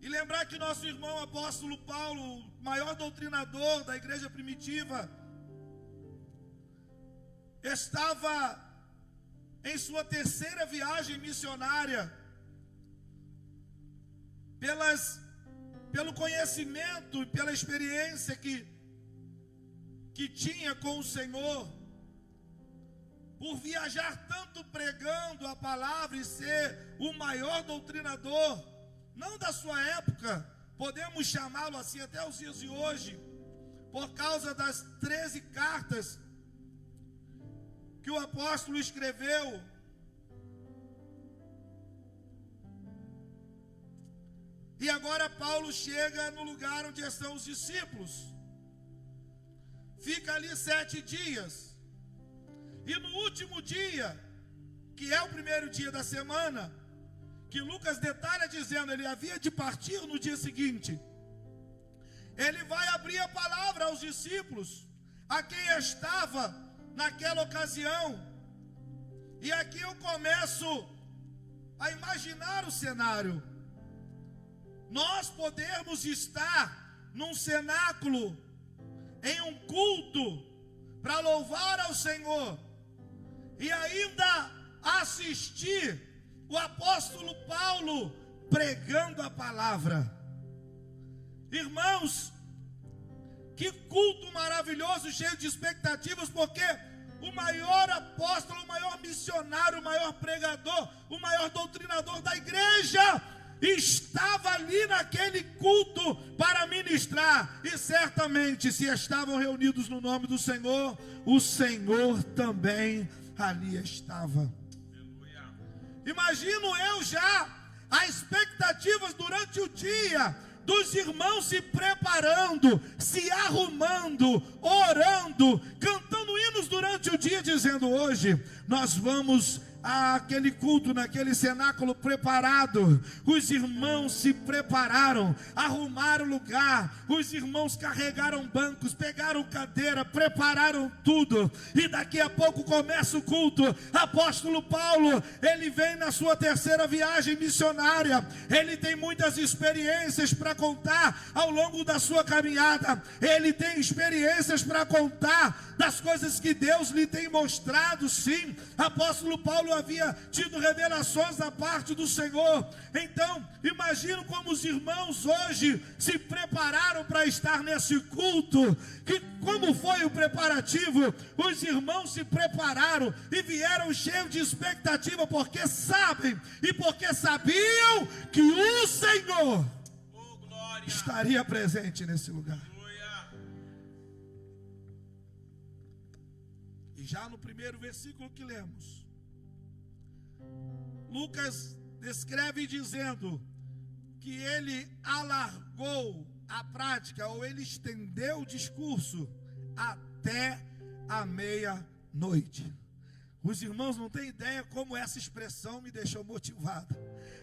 e lembrar que nosso irmão apóstolo Paulo, o maior doutrinador da igreja primitiva, estava em sua terceira viagem missionária, pelo conhecimento e pela experiência que tinha com o Senhor, por viajar tanto pregando a palavra e ser o maior doutrinador, não da sua época, podemos chamá-lo assim até os dias de hoje, por causa das 13 cartas que o apóstolo escreveu. E agora Paulo chega no lugar onde estão os discípulos, fica ali 7 dias, e no último dia, que é o primeiro dia da semana, que Lucas detalha dizendo, ele havia de partir no dia seguinte, ele vai abrir a palavra aos discípulos, a quem estava naquela ocasião. E aqui eu começo a imaginar o cenário. Nós podemos estar num cenáculo, em um culto, para louvar ao Senhor, e ainda assistir o apóstolo Paulo pregando a palavra. Irmãos, que culto maravilhoso, cheio de expectativas, porque o maior apóstolo, o maior missionário, o maior pregador, o maior doutrinador da igreja estava ali naquele culto para ministrar. E certamente, se estavam reunidos no nome do Senhor, o Senhor também ali estava. Imagino eu já as expectativas durante o dia dos irmãos se preparando, se arrumando, orando, cantando hinos durante o dia, dizendo: hoje nós vamos àquele culto, naquele cenáculo preparado. Os irmãos se prepararam, arrumaram lugar, os irmãos carregaram bancos, pegaram cadeira, prepararam tudo, e daqui a pouco começa o culto. Apóstolo Paulo, ele vem na sua terceira viagem missionária, ele tem muitas experiências para contar ao longo da sua caminhada, ele tem experiências para contar das coisas que Deus lhe tem mostrado. Sim, apóstolo Paulo havia tido revelações da parte do Senhor. Então, imagino como os irmãos hoje se prepararam para estar nesse culto. Como foi o preparativo? Os irmãos se prepararam e vieram cheios de expectativa, porque sabem e porque sabiam que o Senhor estaria presente nesse lugar. E já no primeiro versículo que lemos, Lucas descreve dizendo que ele alargou a prática, ou ele estendeu o discurso até a meia-noite. Os irmãos não têm ideia como essa expressão me deixou motivado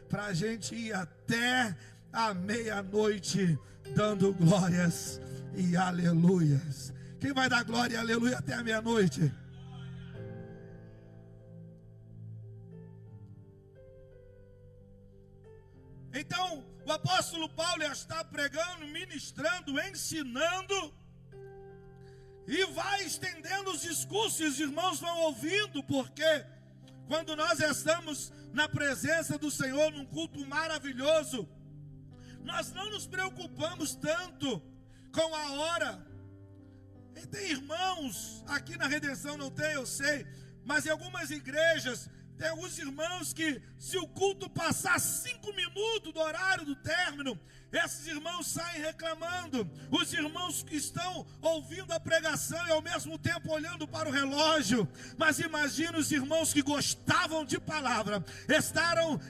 para a gente ir até a meia-noite dando glórias e aleluias. Quem vai dar glória e aleluia até a meia-noite? Então, o apóstolo Paulo está pregando, ministrando, ensinando, e vai estendendo os discursos, e os irmãos vão ouvindo, porque quando nós estamos na presença do Senhor, num culto maravilhoso, nós não nos preocupamos tanto com a hora. E tem irmãos, aqui na Redenção não tem, eu sei, mas em algumas igrejas, tem alguns irmãos que, se o culto passar 5 minutos do horário do término, esses irmãos saem reclamando. Os irmãos que estão ouvindo a pregação e ao mesmo tempo olhando para o relógio. Mas imagina os irmãos que gostavam de palavra,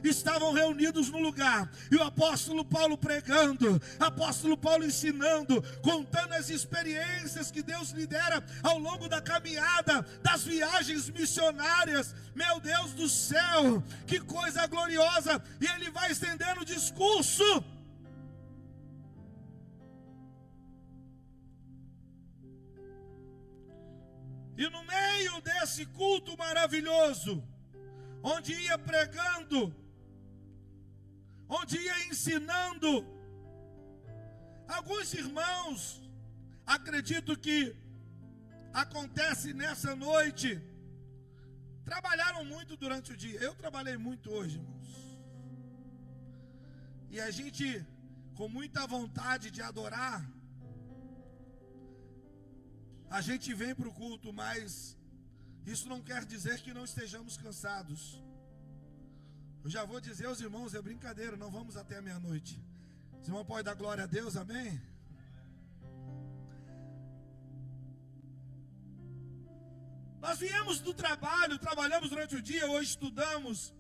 estavam reunidos no lugar, e o apóstolo Paulo pregando, apóstolo Paulo ensinando, contando as experiências que Deus lhe dera ao longo da caminhada, das viagens missionárias. Meu Deus do céu, que coisa gloriosa! E ele vai estendendo o discurso. E no meio desse culto maravilhoso, onde ia pregando, onde ia ensinando, alguns irmãos, acredito que acontece nessa noite, trabalharam muito durante o dia. Eu trabalhei muito hoje, irmãos. E a gente, com muita vontade de adorar, a gente vem para o culto, mas isso não quer dizer que não estejamos cansados. Eu já vou dizer aos irmãos, é brincadeira, não vamos até a meia-noite. Os irmãos podem dar glória a Deus, amém? Nós viemos do trabalho, trabalhamos durante o dia, hoje estudamos,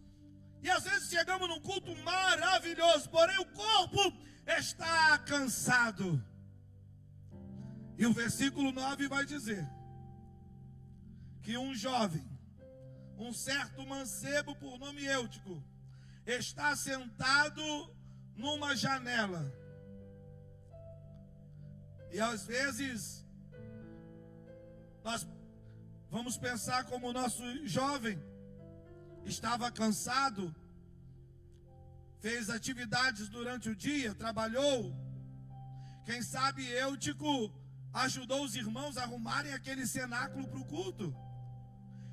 e às vezes chegamos num culto maravilhoso, porém o corpo está cansado. E o versículo 9 vai dizer que um jovem, um certo mancebo por nome Eutico, está sentado numa janela. E às vezes nós vamos pensar como o nosso jovem estava cansado, fez atividades durante o dia, trabalhou. Quem sabe Eutico ajudou os irmãos a arrumarem aquele cenáculo para o culto.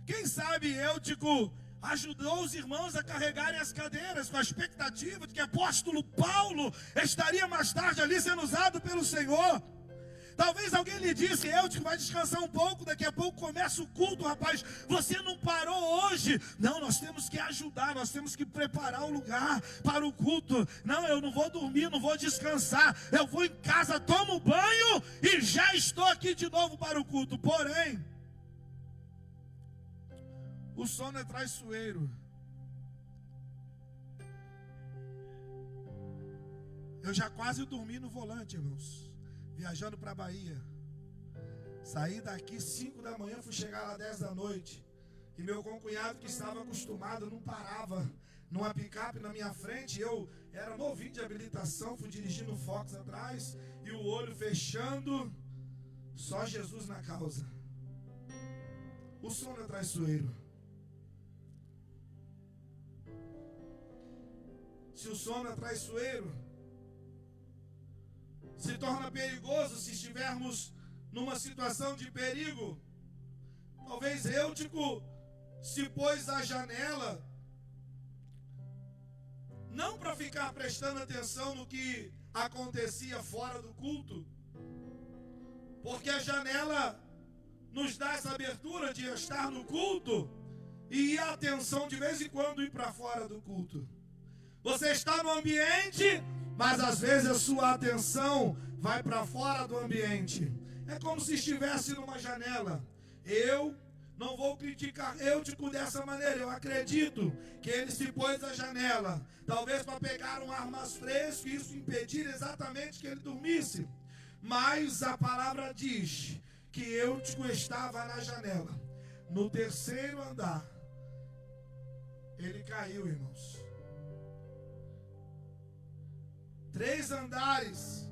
Quem sabe Eutico ajudou os irmãos a carregarem as cadeiras, com a expectativa de que o apóstolo Paulo estaria mais tarde ali sendo usado pelo Senhor. Talvez alguém lhe disse: Eutico, vai descansar um pouco, daqui a pouco começa o culto, rapaz. Você não parou hoje. Não, nós temos que ajudar, nós temos que preparar o lugar para o culto. Não, eu não vou dormir, não vou descansar. Eu vou em casa, tomo banho e já estou aqui de novo para o culto. Porém, o sono é traiçoeiro. Eu já quase dormi no volante, irmãos, viajando para a Bahia. Saí daqui 5 da manhã, fui chegar lá 10 da noite. E meu concunhado, que estava acostumado, não parava numa picape na minha frente. Eu era novinho de habilitação, fui dirigindo o Fox atrás, e o olho fechando, só Jesus na causa. O sono é traiçoeiro. Se o sono é traiçoeiro, se torna perigoso se estivermos numa situação de perigo. Talvez Eutico se pôs à janela, não para ficar prestando atenção no que acontecia fora do culto, porque a janela nos dá essa abertura de estar no culto e a atenção de vez em quando ir para fora do culto. Você está no ambiente, mas às vezes a sua atenção vai para fora do ambiente. É como se estivesse numa janela. Eu Não vou criticar Eutico dessa maneira. Eu acredito que ele se pôs à janela, talvez para pegar um ar mais fresco e isso impedir exatamente que ele dormisse. Mas a palavra diz que Eutico estava na janela. No terceiro andar, ele caiu, irmãos. 3 andares.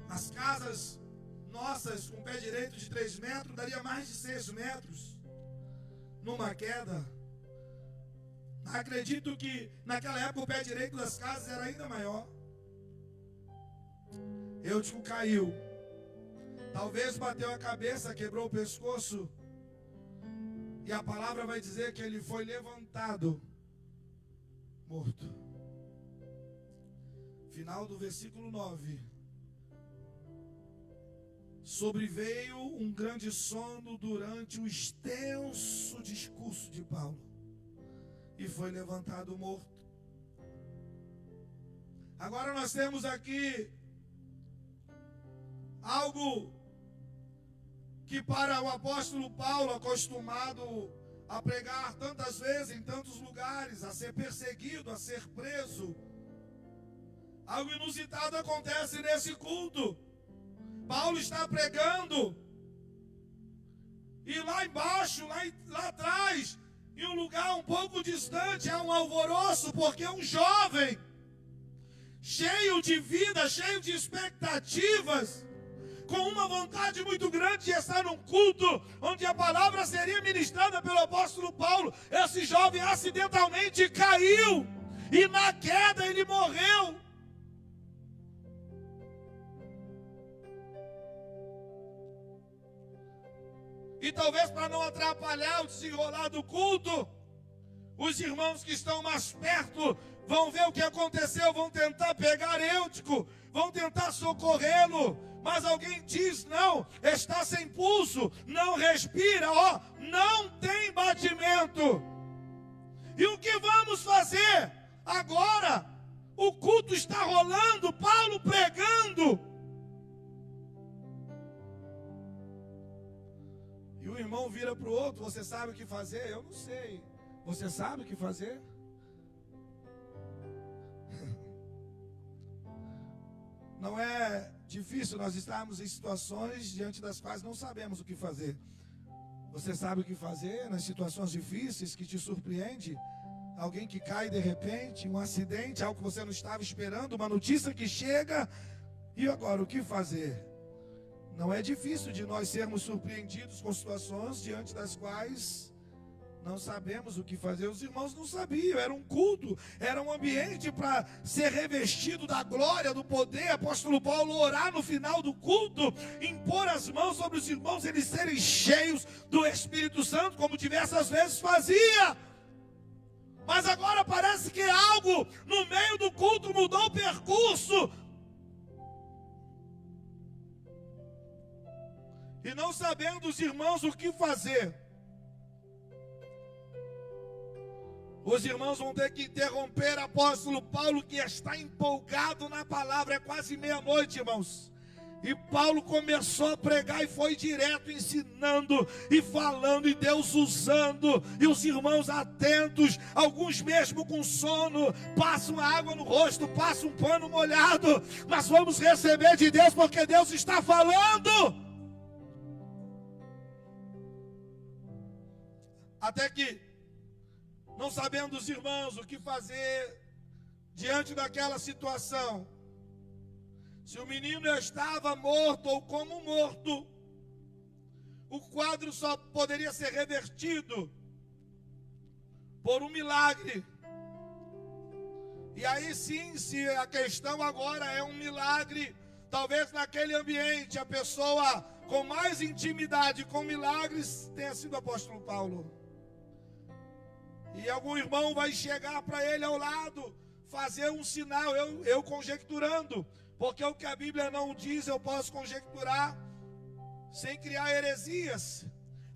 As casas nossas com pé direito de 3 metros, daria mais de 6 metros numa queda. Acredito que naquela época o pé direito das casas era ainda maior. Eutico caiu. Talvez bateu a cabeça, quebrou o pescoço. E a palavra vai dizer que ele foi levantado, morto. Final do versículo 9. Sobreveio um grande sono durante o extenso discurso de Paulo. E foi levantado morto. Agora nós temos aqui algo que para o apóstolo Paulo, acostumado a pregar tantas vezes em tantos lugares, a ser perseguido, a ser preso, algo inusitado acontece nesse culto. Paulo está pregando e lá embaixo, lá atrás, em um lugar um pouco distante, há um alvoroço, porque um jovem cheio de vida, cheio de expectativas, com uma vontade muito grande de estar num culto onde a palavra seria ministrada pelo apóstolo Paulo, esse jovem acidentalmente caiu e na queda ele morreu. E talvez para não atrapalhar o desenrolar do culto, os irmãos que estão mais perto vão ver o que aconteceu, vão tentar pegar Eutico, vão tentar socorrê-lo. Mas alguém diz, não, está sem pulso, não respira, ó, não tem batimento. E o que vamos fazer? Agora, o culto está rolando, Paulo pregando. E o irmão vira para o outro, você sabe o que fazer? Eu não sei. Você sabe o que fazer? Não é difícil nós estarmos em situações diante das quais não sabemos o que fazer. Você sabe o que fazer nas situações difíceis que te surpreende? Alguém que cai de repente, um acidente, algo que você não estava esperando, uma notícia que chega. E agora, o que fazer? Não é difícil de nós sermos surpreendidos com situações diante das quais não sabemos o que fazer. Os irmãos não sabiam, era um culto, era um ambiente para ser revestido da glória, do poder. Apóstolo Paulo orar no final do culto, impor as mãos sobre os irmãos, eles serem cheios do Espírito Santo, como diversas vezes fazia. Mas agora parece que algo no meio do culto mudou o percurso. E não sabendo os irmãos o que fazer, os irmãos vão ter que interromper o apóstolo Paulo, que está empolgado na palavra. É quase meia-noite, irmãos. E Paulo começou a pregar e foi direto ensinando e falando, e Deus usando, e os irmãos atentos, alguns mesmo com sono, passam água no rosto, passam um pano molhado, mas vamos receber de Deus, porque Deus está falando. Até que, não sabendo os irmãos o que fazer diante daquela situação, se o menino estava morto ou como morto, o quadro só poderia ser revertido por um milagre. E aí sim, se a questão agora é um milagre, talvez naquele ambiente a pessoa com mais intimidade com milagres tenha sido o apóstolo Paulo. E algum irmão vai chegar para ele ao lado, fazer um sinal, eu conjecturando, porque o que a Bíblia não diz eu posso conjecturar, sem criar heresias.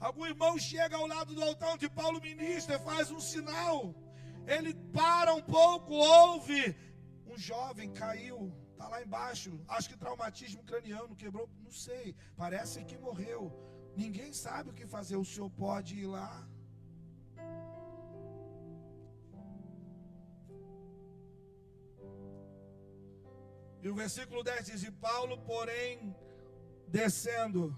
Algum irmão chega ao lado do altar onde Paulo ministra e faz um sinal. Ele para um pouco, ouve, um jovem caiu, Está lá embaixo, acho que traumatismo craniano, quebrou, não sei, parece que morreu. Ninguém sabe o que fazer, o senhor pode ir lá? E o versículo 10 diz: e Paulo, porém, descendo,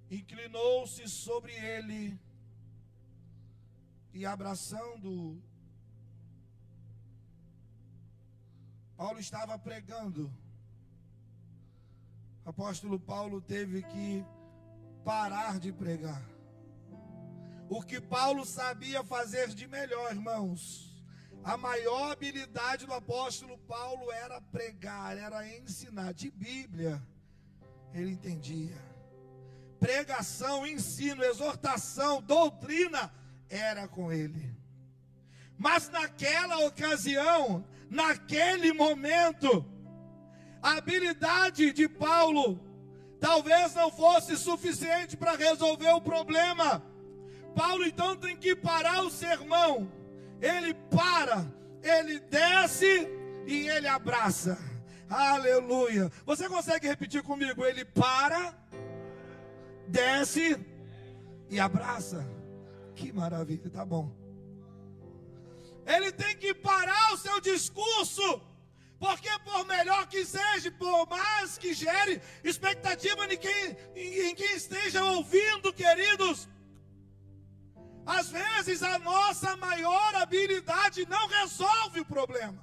inclinou-se sobre ele e abraçando, Paulo estava pregando. O apóstolo Paulo teve que parar de pregar. O que Paulo sabia fazer de melhor, irmãos, a maior habilidade do apóstolo Paulo era pregar, era ensinar. De Bíblia, ele entendia. Pregação, ensino, exortação, doutrina, era com ele. Mas naquela ocasião, naquele momento, a habilidade de Paulo talvez não fosse suficiente para resolver o problema. Paulo então tem que parar o sermão. Ele para, ele desce e ele abraça. Aleluia. Você consegue repetir comigo? Ele para, desce e abraça. Que maravilha, tá bom. Ele tem que parar o seu discurso, porque por melhor que seja, por mais que gere expectativa em quem esteja ouvindo, queridos, às vezes a nossa maior habilidade não resolve o problema.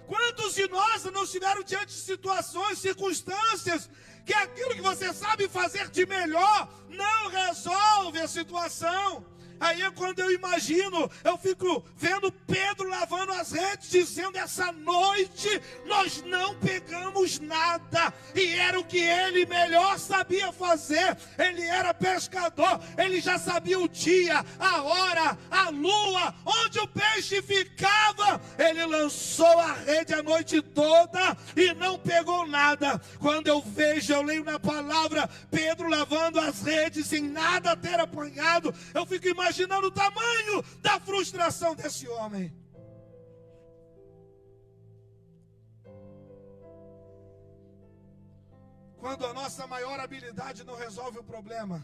Quantos de nós não estiveram diante de situações, circunstâncias, que aquilo que você sabe fazer de melhor não resolve a situação? Aí é quando eu imagino, eu fico vendo Pedro lavando as redes, dizendo: essa noite nós não pegamos nada. E era o que ele melhor sabia fazer. Ele era pescador, ele já sabia o dia, a hora, a lua, onde o peixe ficava. Ele lançou a rede a noite toda e não pegou nada. Quando eu vejo, eu leio na palavra, Pedro lavando as redes sem nada ter apanhado, eu fico imaginando o tamanho da frustração desse homem. Quando a nossa maior habilidade não resolve o problema,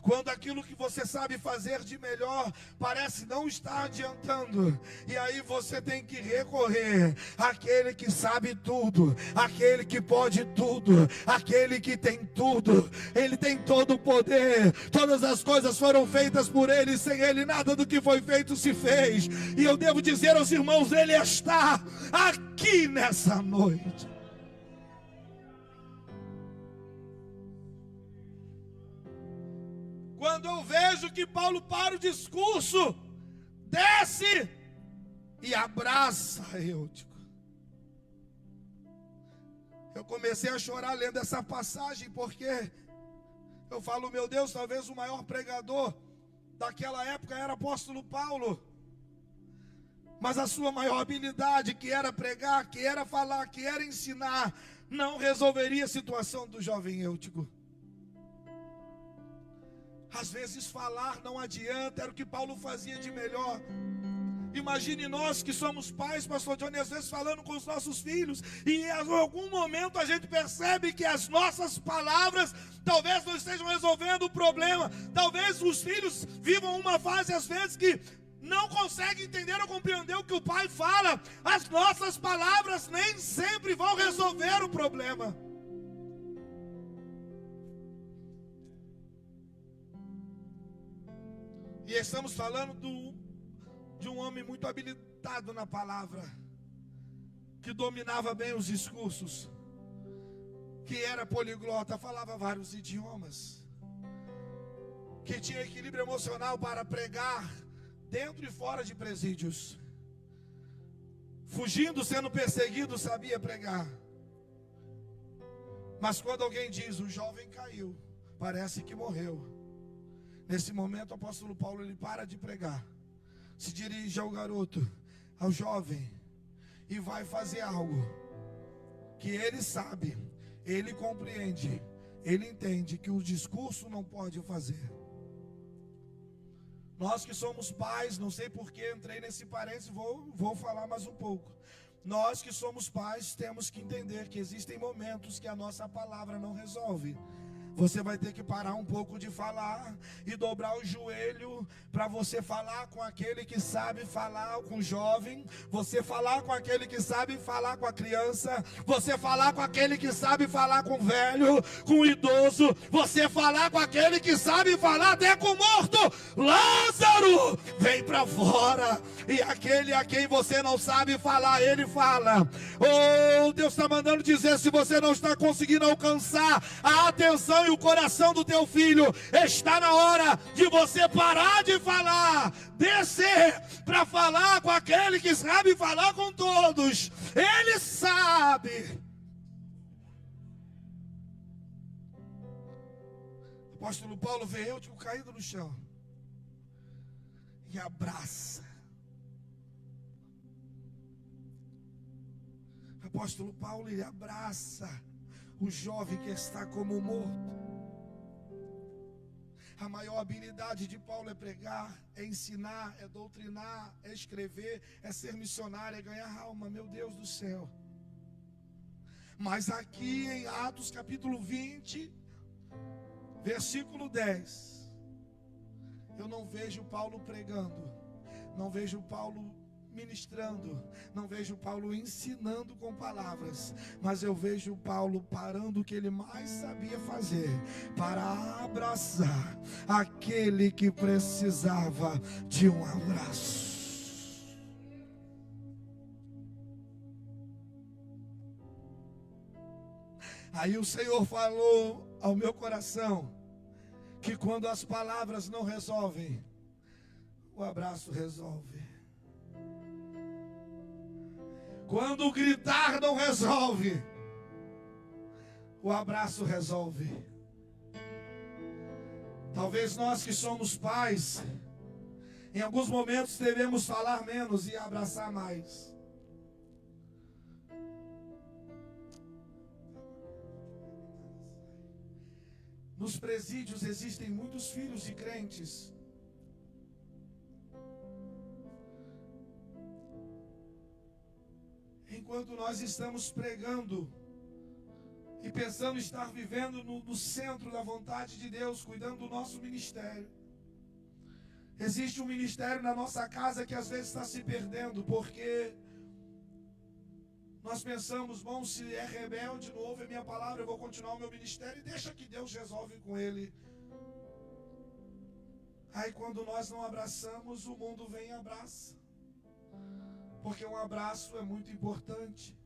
quando aquilo que você sabe fazer de melhor parece não estar adiantando, e aí você tem que recorrer àquele que sabe tudo, àquele que pode tudo, àquele que tem tudo. Ele tem todo o poder, todas as coisas foram feitas por ele, sem ele nada do que foi feito se fez. E eu devo dizer aos irmãos, ele está aqui nessa noite. Quando eu vejo que Paulo para o discurso, desce e abraça Eutico. Eu comecei a chorar lendo essa passagem, porque eu falo, meu Deus, talvez o maior pregador daquela época era o apóstolo Paulo. Mas a sua maior habilidade, que era pregar, que era falar, que era ensinar, não resolveria a situação do jovem Eutico. Às vezes falar não adianta, era o que Paulo fazia de melhor. Imagine nós que somos pais, pastor Johnny, às vezes falando com os nossos filhos, e em algum momento a gente percebe que as nossas palavras talvez não estejam resolvendo o problema. Talvez os filhos vivam uma fase às vezes que não conseguem entender ou compreender o que o pai fala. As nossas palavras nem sempre vão resolver o problema. E estamos falando de um homem muito habilitado na palavra, que dominava bem os discursos, que era poliglota, falava vários idiomas, que tinha equilíbrio emocional para pregar dentro e fora de presídios, fugindo, sendo perseguido, sabia pregar. Mas quando alguém diz, o jovem caiu, parece que morreu. Nesse momento o apóstolo Paulo, ele para de pregar, se dirige ao garoto, ao jovem, e vai fazer algo que ele sabe, ele compreende, ele entende que o discurso não pode fazer. Nós que somos pais, não sei por que entrei nesse parênteses, vou falar mais um pouco. Nós que somos pais temos que entender que existem momentos que a nossa palavra não resolve. Você vai ter que parar um pouco de falar e dobrar o joelho para você falar com aquele que sabe falar com o jovem, você falar com aquele que sabe falar com a criança, você falar com aquele que sabe falar com o velho, com o idoso, você falar com aquele que sabe falar até com o morto. Lázaro, vem para fora. E aquele a quem você não sabe falar, ele fala. Oh, Deus está mandando dizer, se você não está conseguindo alcançar a atenção e o coração do teu filho, está na hora de você parar de falar, descer para falar com aquele que sabe falar com todos. Ele sabe. O apóstolo Paulo vê Eutico caído no chão e abraça. O apóstolo Paulo, ele abraça o jovem que está como morto. A maior habilidade de Paulo é pregar, é ensinar, é doutrinar, é escrever, é ser missionário, é ganhar alma, meu Deus do céu. Mas aqui em Atos capítulo 20, versículo 10, eu não vejo Paulo pregando, não vejo Paulo ministrando, não vejo Paulo ensinando com palavras, mas eu vejo Paulo parando o que ele mais sabia fazer, para abraçar aquele que precisava de um abraço. Aí o Senhor falou ao meu coração que quando as palavras não resolvem, o abraço resolve. Quando gritar não resolve, o abraço resolve. Talvez nós que somos pais, em alguns momentos devemos falar menos e abraçar mais. Nos presídios existem muitos filhos de crentes. Enquanto nós estamos pregando e pensando estar vivendo no centro da vontade de Deus, cuidando do nosso ministério, existe um ministério na nossa casa que às vezes está se perdendo, porque nós pensamos, bom, se é rebelde, não ouve a minha palavra, eu vou continuar o meu ministério e deixa que Deus resolve com ele. Aí quando nós não abraçamos, o mundo vem e abraça. Porque um abraço é muito importante.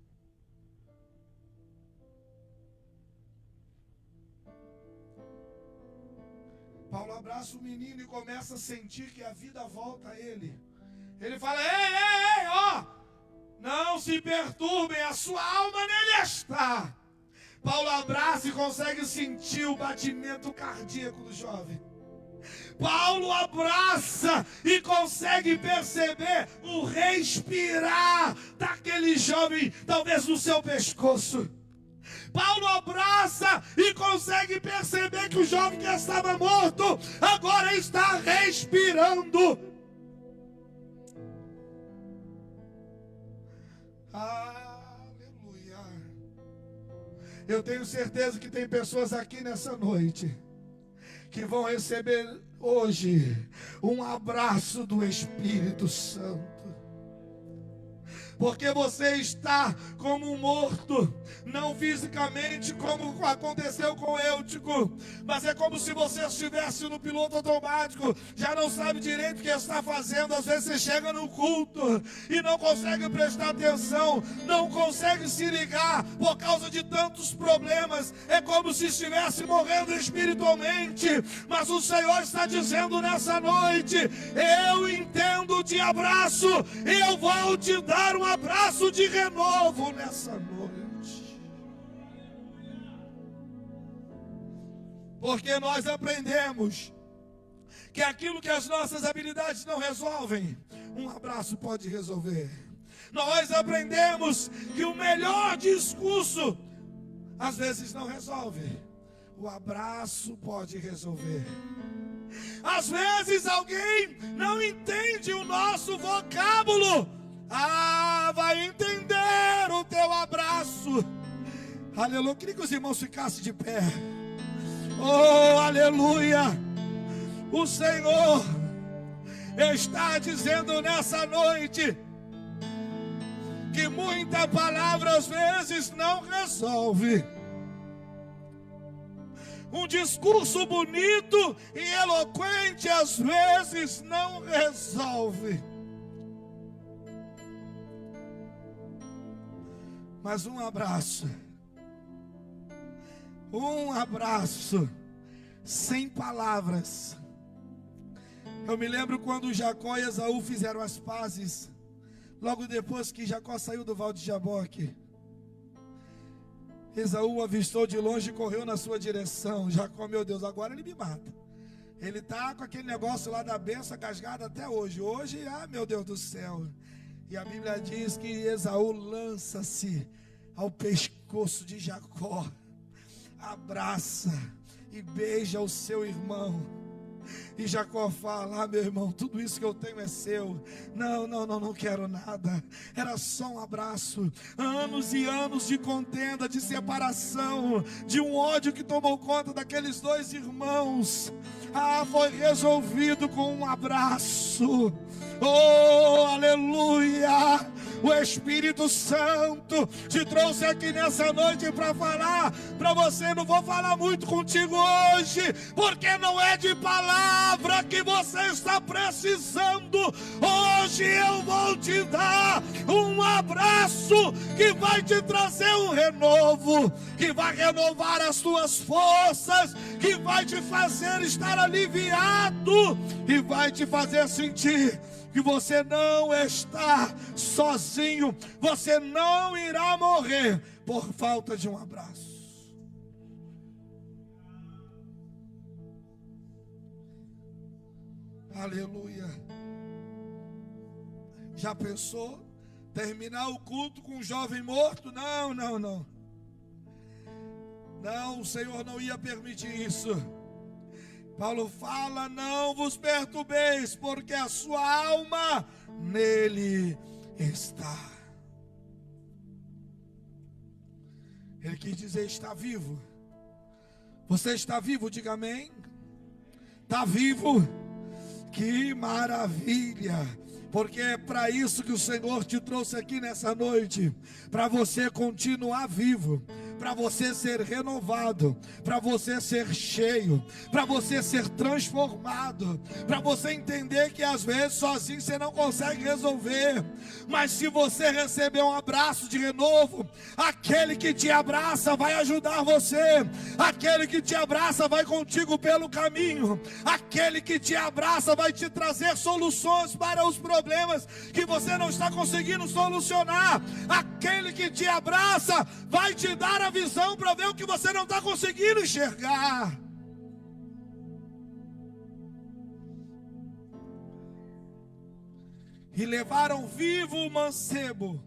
Paulo abraça o menino e começa a sentir que a vida volta a ele. Ele fala, ei, ó, não se perturbem, a sua alma nele está. Paulo abraça e consegue sentir o batimento cardíaco do jovem. Paulo abraça e consegue perceber o respirar daquele jovem, talvez no seu pescoço. Paulo abraça e consegue perceber que o jovem que estava morto agora está respirando. Aleluia. Eu tenho certeza que tem pessoas aqui nessa noite que vão receber hoje um abraço do Espírito Santo. Porque você está como um morto, não fisicamente como aconteceu com Eutico, mas é como se você estivesse no piloto automático, já não sabe direito o que está fazendo. Às vezes você chega no culto e não consegue prestar atenção, não consegue se ligar por causa de tantos problemas, é como se estivesse morrendo espiritualmente. Mas o Senhor está dizendo nessa noite, eu entendo de abraço, eu vou te dar um abraço de renovo nessa noite. Porque nós aprendemos que aquilo que as nossas habilidades não resolvem, um abraço pode resolver. Nós aprendemos que o melhor discurso às vezes não resolve, o abraço pode resolver. Às vezes alguém não entende o nosso vocábulo, vai entender o teu abraço. Aleluia. Eu queria que os irmãos ficassem de pé. Oh, aleluia. O Senhor está dizendo nessa noite que muita palavra às vezes não resolve. Um discurso bonito e eloquente às vezes não resolve. Mas um abraço sem palavras. Eu me lembro quando Jacó e Esaú fizeram as pazes, logo depois que Jacó saiu do Val de Jaboque. Esaú avistou de longe e correu na sua direção. Jacó, meu Deus, agora ele me mata. Ele está com aquele negócio lá da benção cascada até hoje. Hoje, meu Deus do céu. E a Bíblia diz que Esaú lança-se ao pescoço de Jacó, abraça e beija o seu irmão. E Jacó fala: meu irmão, tudo isso que eu tenho é seu. Não quero nada. Era só um abraço. Anos e anos de contenda, de separação, de um ódio que tomou conta daqueles dois irmãos. Foi resolvido com um abraço. Oh, aleluia. O Espírito Santo te trouxe aqui nessa noite para falar para você. Não vou falar muito contigo hoje, porque não é de palavra que você está precisando. Hoje eu vou te dar um abraço que vai te trazer um renovo, que vai renovar as tuas forças, que vai te fazer estar aliviado e vai te fazer sentir que você não está sozinho, você não irá morrer por falta de um abraço. Aleluia. Já pensou terminar o culto com um jovem morto? Não. Não, o Senhor não ia permitir isso. Paulo fala: não vos perturbeis, porque a sua alma nele está. Ele quis dizer: está vivo. Você está vivo? Diga amém. Está vivo? Que maravilha! Porque é para isso que o Senhor te trouxe aqui nessa noite, para você continuar vivo, para você ser renovado, para você ser cheio, para você ser transformado, para você entender que às vezes sozinho você não consegue resolver, mas se você receber um abraço de renovo, aquele que te abraça vai ajudar você, aquele que te abraça vai contigo pelo caminho, aquele que te abraça vai te trazer soluções para os problemas que você não está conseguindo solucionar, aquele que te abraça vai te dar a visão para ver o que você não está conseguindo enxergar. E levaram vivo o mancebo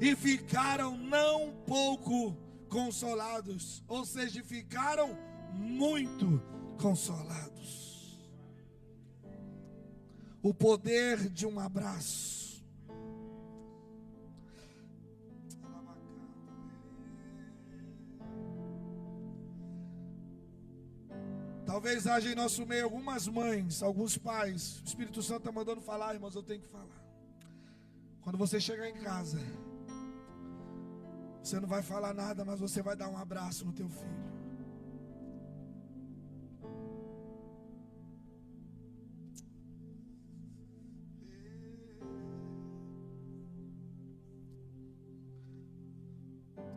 e ficaram não pouco consolados, ou seja, ficaram muito consolados. O poder de um abraço. Talvez haja em nosso meio algumas mães, alguns pais. O Espírito Santo está mandando falar, irmãos, eu tenho que falar. Quando você chegar em casa, você não vai falar nada, mas você vai dar um abraço no teu filho.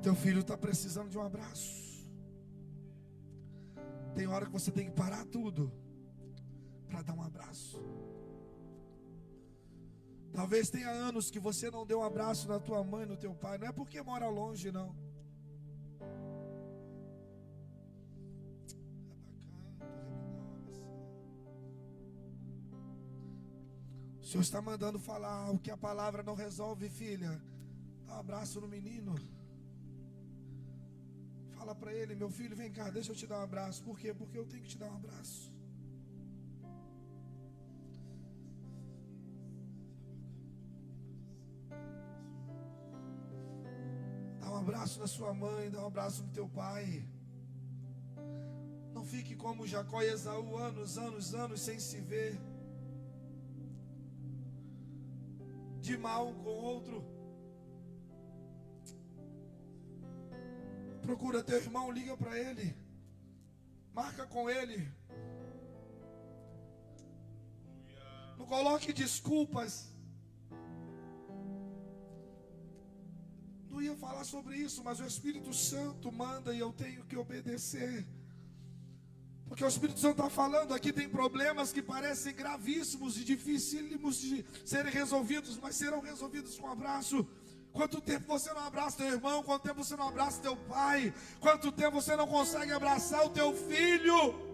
Teu filho está precisando de um abraço. Tem hora que você tem que parar tudo para dar um abraço. Talvez tenha anos que você não deu um abraço na tua mãe, no teu pai. Não é porque mora longe, não. O Senhor está mandando falar o que a palavra não resolve, filha. Dá um abraço no menino. Fala para ele: meu filho, vem cá, deixa eu te dar um abraço. Por quê? Porque eu tenho que te dar um abraço. na sua mãe, dá um abraço no teu pai. Não fique como Jacó e Esaú, anos sem se ver, de mal um com o outro. Procura teu irmão, liga para ele, marca com ele. Não coloque desculpas. Não ia falar sobre isso, mas o Espírito Santo manda e eu tenho que obedecer. Porque o Espírito Santo está falando aqui, tem problemas que parecem gravíssimos e dificílimos de serem resolvidos, mas serão resolvidos com um abraço. Quanto tempo você não abraça teu irmão? Quanto tempo você não abraça teu pai? Quanto tempo você não consegue abraçar o teu filho?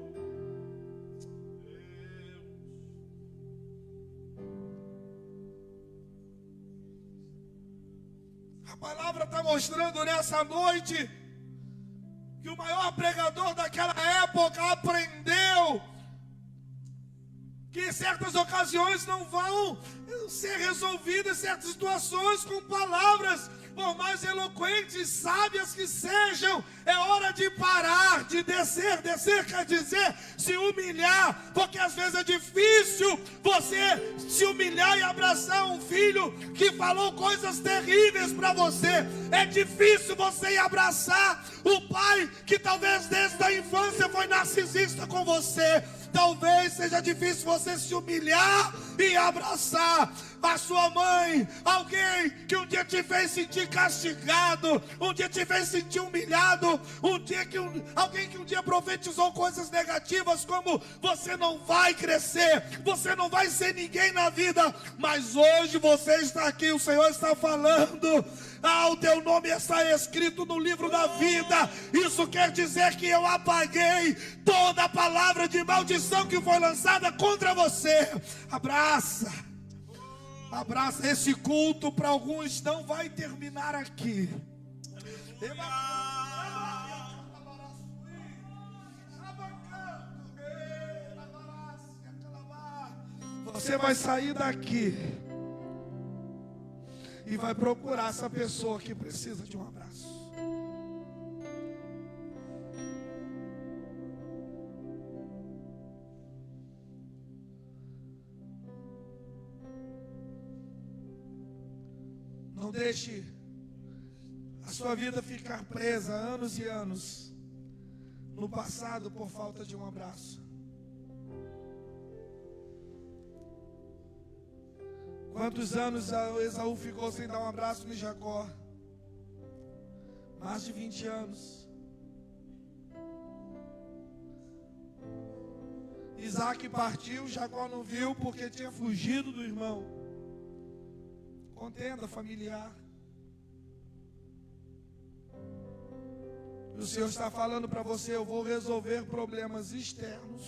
A palavra está mostrando nessa noite que o maior pregador daquela época aprendeu que em certas ocasiões não vão ser resolvidas certas situações com palavras, por mais eloquentes e sábias que sejam. É hora de parar, de descer. Descer quer dizer se humilhar, porque às vezes é difícil você se humilhar e abraçar um filho que falou coisas terríveis para você. É difícil você ir abraçar o pai que talvez desde a infância foi narcisista com você. Talvez seja difícil você se humilhar e abraçar a sua mãe, alguém que um dia te fez sentir castigado, um dia te fez sentir humilhado, alguém que um dia profetizou coisas negativas, como você não vai crescer, você não vai ser ninguém na vida, mas hoje você está aqui, o Senhor está falando. O teu nome está escrito no livro da vida. Isso quer dizer que eu apaguei toda a palavra de maldição que foi lançada contra você. Abraça esse culto. Para alguns não vai terminar aqui. Você vai sair daqui e vai procurar essa pessoa que precisa de um abraço. Não deixe a sua vida ficar presa anos e anos no passado por falta de um abraço. Quantos anos Esaú ficou sem dar um abraço em Jacó? Mais de 20 anos. Isaac partiu, Jacó não viu porque tinha fugido do irmão. Contenda familiar. O Senhor está falando para você: eu vou resolver problemas externos,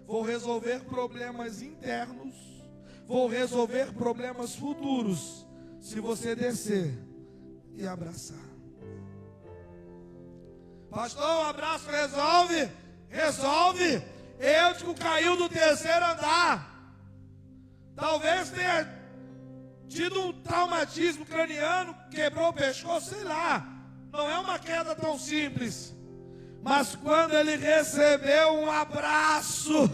vou resolver problemas internos, vou resolver problemas futuros, se você descer e abraçar. Pastor, o abraço resolve? Resolve. Eutico caiu do terceiro andar. Talvez tenha tido um traumatismo craniano, quebrou o pescoço, sei lá. Não é uma queda tão simples. Mas quando ele recebeu um abraço,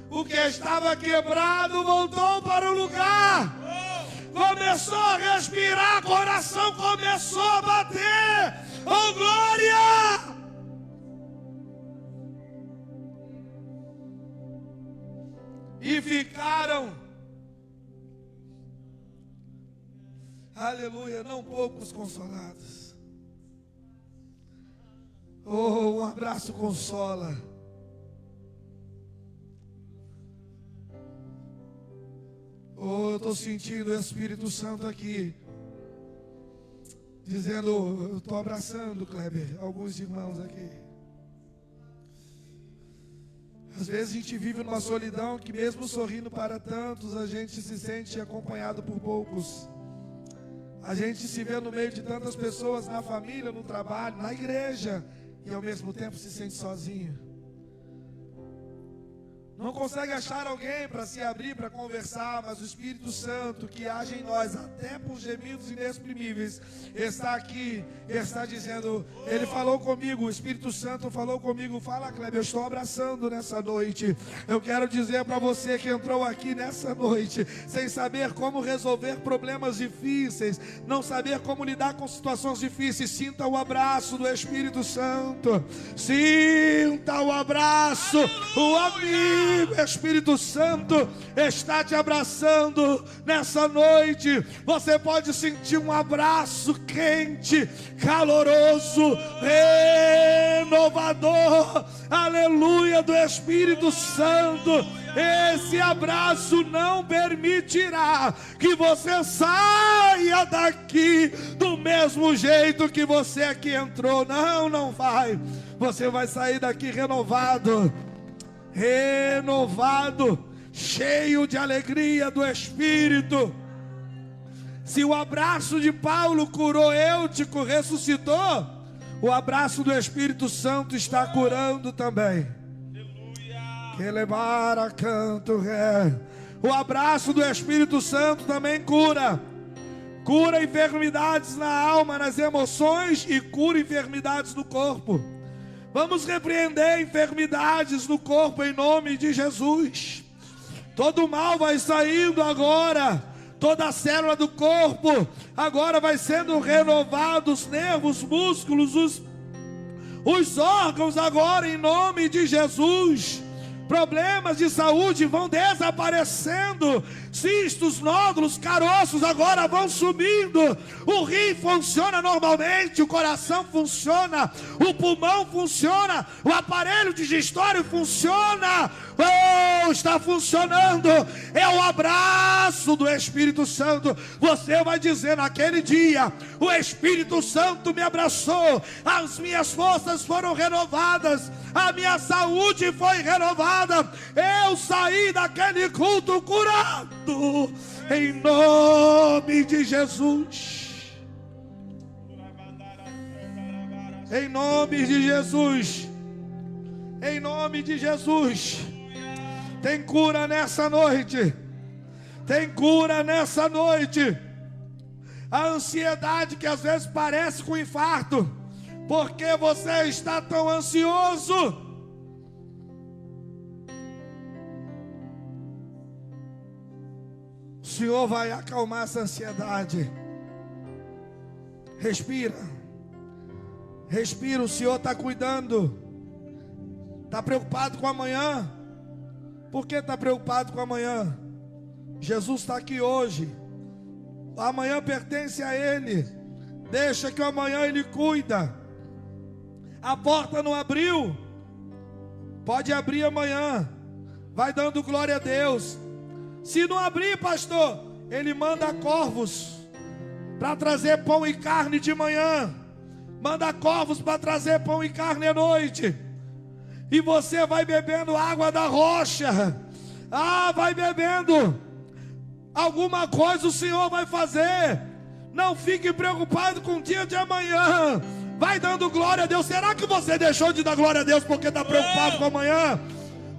o que estava quebrado voltou para o lugar. Começou a respirar, coração começou a bater. Oh, glória! E ficaram, aleluia, não poucos consolados. Oh, um abraço consola. Oh, eu estou sentindo o Espírito Santo aqui, dizendo, eu estou abraçando, Kleber, alguns irmãos aqui. Às vezes a gente vive numa solidão que mesmo sorrindo para tantos, a gente se sente acompanhado por poucos. A gente se vê no meio de tantas pessoas, na família, no trabalho, na igreja, e ao mesmo tempo se sente sozinho. não consegue achar alguém para se abrir, para conversar, mas o Espírito Santo que age em nós, até por gemidos inexprimíveis, está aqui, está dizendo, ele falou comigo, o Espírito Santo falou comigo, fala Kleber, eu estou abraçando nessa noite. Eu quero dizer para você que entrou aqui nessa noite, sem saber como resolver problemas difíceis, não saber como lidar com situações difíceis, sinta o abraço do Espírito Santo, sinta o abraço, o amigo. O Espírito Santo está te abraçando nessa noite. Você pode sentir um abraço quente, caloroso, renovador, aleluia, do Espírito Santo. Esse abraço não permitirá que você saia daqui do mesmo jeito que você aqui entrou. Não, não vai. Você vai sair daqui renovado, cheio de alegria do Espírito. Se o abraço de Paulo curou Eutico, ressuscitou, o abraço do Espírito Santo está curando também. Que levar a canto ré. O abraço do Espírito Santo também cura enfermidades na alma, nas emoções, e cura enfermidades no corpo. Vamos repreender enfermidades no corpo em nome de Jesus. Todo mal vai saindo agora. Toda a célula do corpo agora vai sendo renovado. Os nervos, músculos, os órgãos agora em nome de Jesus. Problemas de saúde vão desaparecendo. Cistos, nódulos, caroços agora vão sumindo. O rim funciona normalmente, o coração funciona, o pulmão funciona, o aparelho digestório funciona. Oh, está funcionando. É o abraço do Espírito Santo. Você vai dizer naquele dia: o Espírito Santo me abraçou, as minhas forças foram renovadas, a minha saúde foi renovada, eu saí daquele culto curado, em nome de Jesus. Em nome de Jesus. Em nome de Jesus. Tem cura nessa noite. Tem cura nessa noite. A ansiedade que às vezes parece com infarto, porque você está tão ansioso. O Senhor vai acalmar essa ansiedade. Respira. Respira, o Senhor está cuidando. Está preocupado com amanhã? Por que está preocupado com amanhã? Jesus está aqui hoje. Amanhã pertence a Ele. Deixa que o amanhã Ele cuida. A porta não abriu? Pode abrir amanhã. Vai dando glória a Deus. Se não abrir, pastor, Ele manda corvos para trazer pão e carne de manhã. Manda corvos para trazer pão e carne à noite. E você vai bebendo água da rocha. Vai bebendo. Alguma coisa o Senhor vai fazer. Não fique preocupado com o dia de amanhã. Vai dando glória a Deus. Será que você deixou de dar glória a Deus porque está preocupado com amanhã?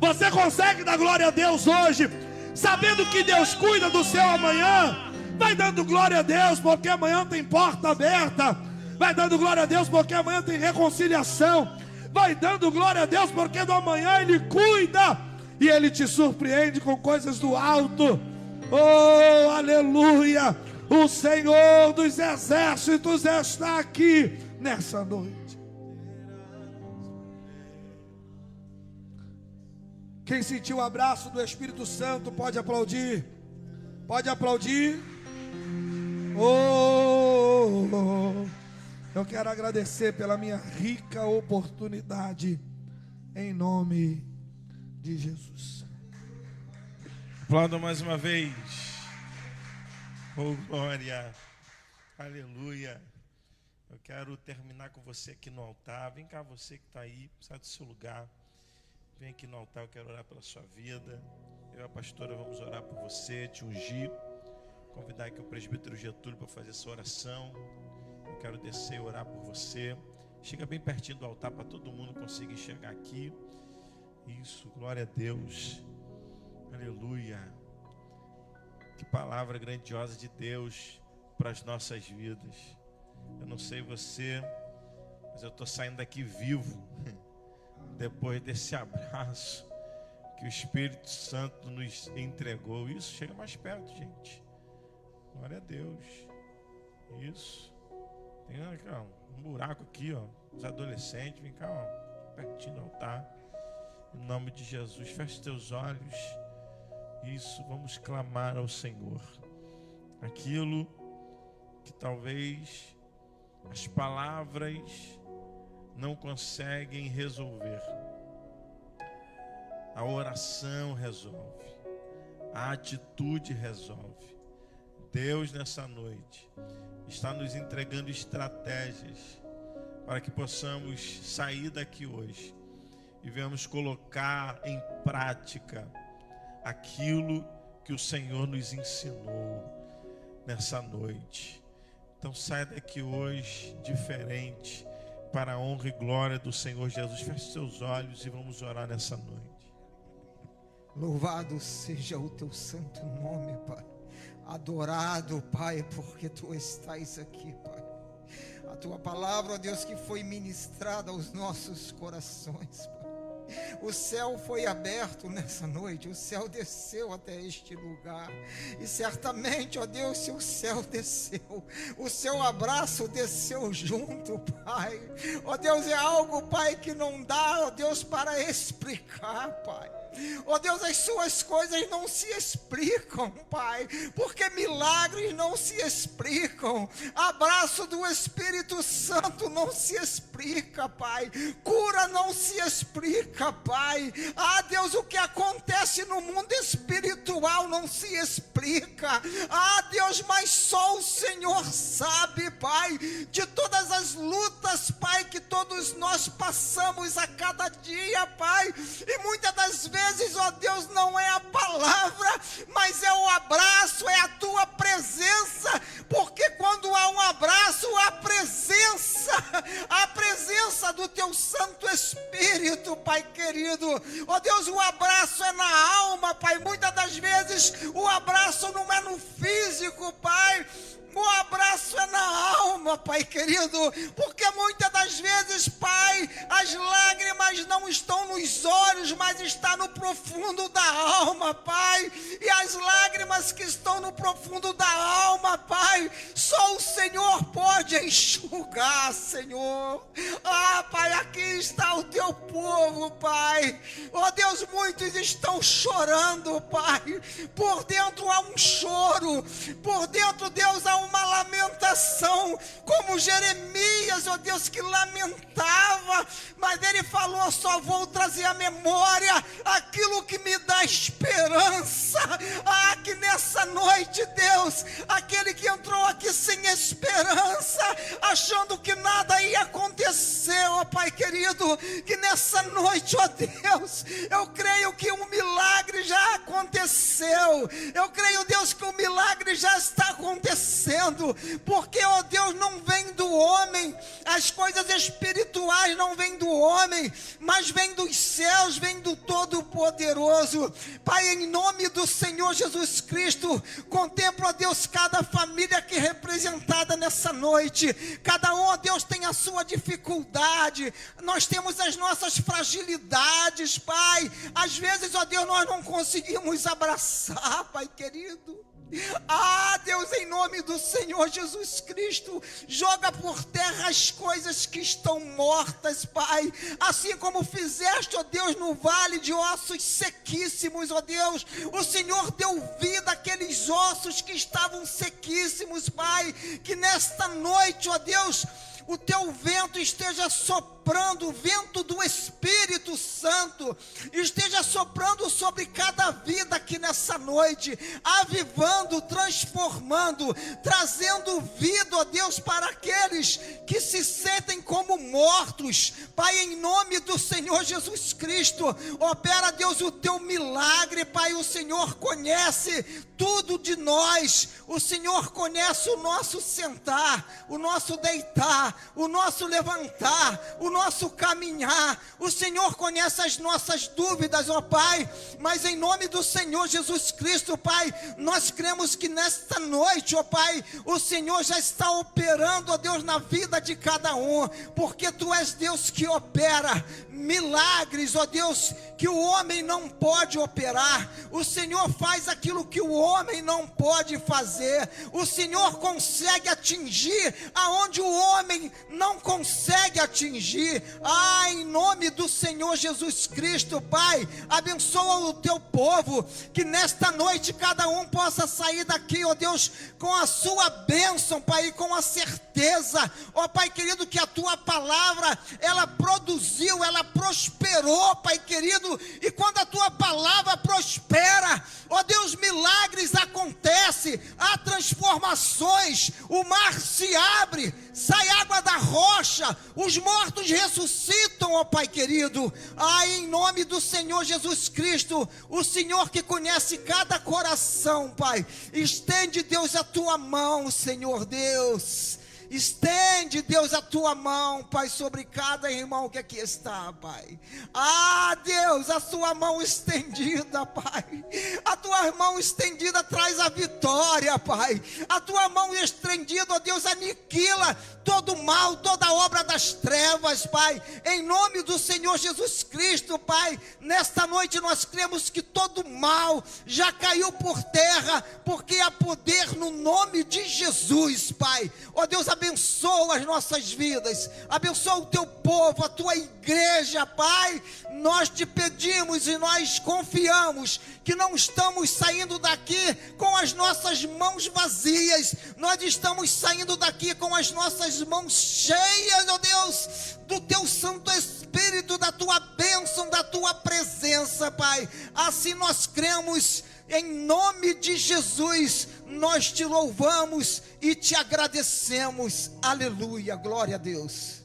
Você consegue dar glória a Deus hoje, sabendo que Deus cuida do seu amanhã? Vai dando glória a Deus porque amanhã tem porta aberta. Vai dando glória a Deus porque amanhã tem reconciliação. Vai dando glória a Deus porque do amanhã Ele cuida. E Ele te surpreende com coisas do alto. Oh, aleluia. O Senhor dos exércitos está aqui nessa noite. Quem sentiu o abraço do Espírito Santo pode aplaudir. Pode aplaudir. Oh, eu quero agradecer pela minha rica oportunidade, em nome de Jesus. Aplauda mais uma vez. Oh, glória. Aleluia. Eu quero terminar com você aqui no altar. Vem cá, você que está aí, sai do seu lugar. Vem aqui no altar, eu quero orar pela sua vida. Eu e a pastora vamos orar por você, te ungir. Convidar aqui o presbítero Getúlio para fazer essa oração. Eu quero descer e orar por você. Chega bem pertinho do altar para todo mundo conseguir chegar aqui. Isso, glória a Deus. Aleluia. Que palavra grandiosa de Deus para as nossas vidas. Eu não sei você, mas eu estou saindo daqui vivo. Depois desse abraço que o Espírito Santo nos entregou. Isso, chega mais perto, gente. Glória a Deus. Isso. Tem aqui, ó, um buraco aqui, ó. Os adolescentes, vem cá, ó, pertinho do altar. Em nome de Jesus, feche teus olhos. Isso, vamos clamar ao Senhor. Aquilo que talvez as palavras não conseguem resolver. A oração resolve. A atitude resolve. Deus, nessa noite, está nos entregando estratégias para que possamos sair daqui hoje e venhamos colocar em prática aquilo que o Senhor nos ensinou nessa noite. Então saia daqui hoje diferente, para a honra e glória do Senhor Jesus. Feche seus olhos e vamos orar nessa noite. Louvado seja o teu santo nome, Pai. Adorado, Pai, porque tu estás aqui, Pai. A tua palavra, ó Deus, que foi ministrada aos nossos corações, Pai. O céu foi aberto nessa noite, o céu desceu até este lugar, e certamente, ó Deus, se o céu desceu, o seu abraço desceu junto, Pai. Ó Deus, é algo, Pai, que não dá, ó Deus, para explicar, Pai. Ó Deus, as suas coisas não se explicam, Pai, porque milagres não se explicam, abraço do Espírito Santo não se explica, Pai, cura não se explica, Pai. Ah, Deus, o que acontece no mundo espiritual não se explica. Ah, Deus, mas só o Senhor sabe, Pai, de todas as lutas, Pai, que todos nós passamos a cada dia, Pai, e muitas das vezes, ó Deus, não é a palavra, mas é o abraço, é a tua presença, porque quando há um abraço, a presença do teu Santo Espírito, Pai querido. Ó Deus, o abraço é na alma, Pai. Muitas das vezes o abraço não é no físico, Pai. O abraço é na alma, Pai querido, porque muitas das vezes, Pai, as lágrimas não estão nos olhos, mas está no profundo da alma, Pai, e as lágrimas que estão no profundo da alma, Pai, só o Senhor pode enxugar, Senhor. Ah, Pai, aqui está o teu povo, Pai. Oh Deus, muitos estão chorando, Pai, por dentro há um choro, por dentro, Deus, há uma lamentação, como Jeremias, ó Deus, que lamentava, mas ele falou: só vou trazer à memória aquilo que me dá esperança. Ah, que nessa noite, Deus, aquele que entrou aqui sem esperança, achando que nada ia acontecer, ó Pai querido, que nessa noite, ó Deus, eu creio que um milagre já aconteceu. Eu creio, Deus, que o milagre já está acontecendo, porque, ó Deus, não vem do homem, as coisas espirituais não vêm do homem, mas vem dos céus, vem do Todo-Poderoso. Pai, em nome do Senhor Jesus Cristo, contempla, ó Deus, cada família aqui representada nessa noite. Cada um, ó Deus, tem a sua dificuldade, nós temos as nossas fragilidades, Pai. Às vezes, ó Deus, nós não conseguimos abraçar, Pai querido. Ah, Deus, em nome do Senhor Jesus Cristo, joga por terra as coisas que estão mortas, Pai, assim como fizeste, ó Deus, no vale de ossos sequíssimos, ó Deus. O Senhor deu vida àqueles ossos que estavam sequíssimos, Pai. Que nesta noite, ó Deus, o teu vento esteja soprando, o vento do Espírito Santo esteja soprando sobre cada vida aqui nessa noite, avivando, transformando, trazendo vida, ó Deus, para aqueles que se sentem como mortos. Pai, em nome do Senhor Jesus Cristo, opera, Deus, o teu milagre, Pai. O Senhor conhece tudo de nós. O Senhor conhece o nosso sentar, o nosso deitar, o nosso levantar, o nosso caminhar. O Senhor conhece as nossas dúvidas, ó Pai. Mas em nome do Senhor Jesus Cristo, Pai, nós cremos que nesta noite, ó Pai, o Senhor já está operando, ó Deus, na vida de cada um, porque Tu és Deus que opera milagres, ó Deus, que o homem não pode operar. O Senhor faz aquilo que o homem não pode fazer. O Senhor consegue atingir aonde o homem não consegue atingir. Em nome do Senhor Jesus Cristo, Pai, abençoa o Teu povo, que nesta noite cada um possa sair daqui, ó Deus, com a sua bênção, Pai, e com a certeza, ó Pai querido, que a Tua palavra, ela produziu, ela prosperou, Pai querido, e quando a Tua palavra prospera, ó Deus, milagres acontecem, há transformações, o mar se abre, sai água da rocha, os mortos ressuscitam, ó Pai querido. Em nome do Senhor Jesus Cristo, o Senhor que conhece cada coração, Pai, estende, Deus, a Tua mão, Senhor Deus. Estende, Deus, a Tua mão, Pai, sobre cada irmão que aqui está, Pai. Deus, a Sua mão estendida, Pai. A Tua mão estendida traz a vitória, Pai. A Tua mão estendida, ó Deus, aniquila todo mal, toda obra das trevas, Pai. Em nome do Senhor Jesus Cristo, Pai, nesta noite nós cremos que todo mal já caiu por terra, porque há poder no nome de Jesus, Pai. Ó Deus, abençoa as nossas vidas, abençoa o Teu povo, a Tua igreja, Pai. Nós Te pedimos e nós confiamos que não estamos saindo daqui com as nossas mãos vazias, nós estamos saindo daqui com as nossas mãos cheias, ó Deus, do Teu Santo Espírito, da Tua bênção, da Tua presença, Pai. Assim nós cremos. Em nome de Jesus, nós Te louvamos e Te agradecemos. Aleluia, glória a Deus.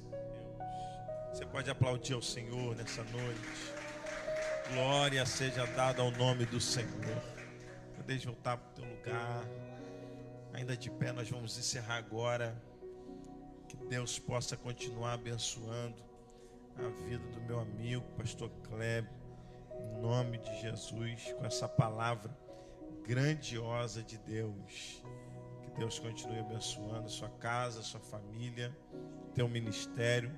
Você pode aplaudir ao Senhor nessa noite. Glória seja dada ao nome do Senhor. Deixa eu voltar para o teu lugar. Ainda de pé, nós vamos encerrar agora. Que Deus possa continuar abençoando a vida do meu amigo, pastor Kleber. Em nome de Jesus, com essa palavra grandiosa de Deus. Que Deus continue abençoando a sua casa, a sua família, teu ministério.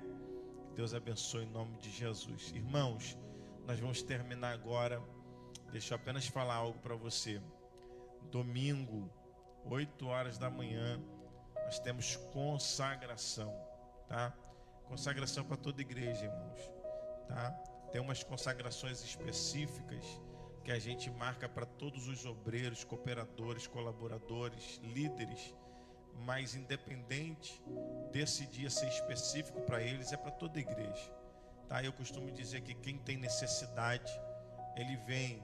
Que Deus abençoe em nome de Jesus. Irmãos, nós vamos terminar agora. Deixa eu apenas falar algo para você. Domingo, 8 horas da manhã, nós temos consagração, tá? Consagração para toda igreja, irmãos, tá? Tem umas consagrações específicas que a gente marca para todos os obreiros, cooperadores, colaboradores, líderes, mas independente desse dia ser específico para eles, é para toda a igreja, tá? Eu costumo dizer que quem tem necessidade, ele vem.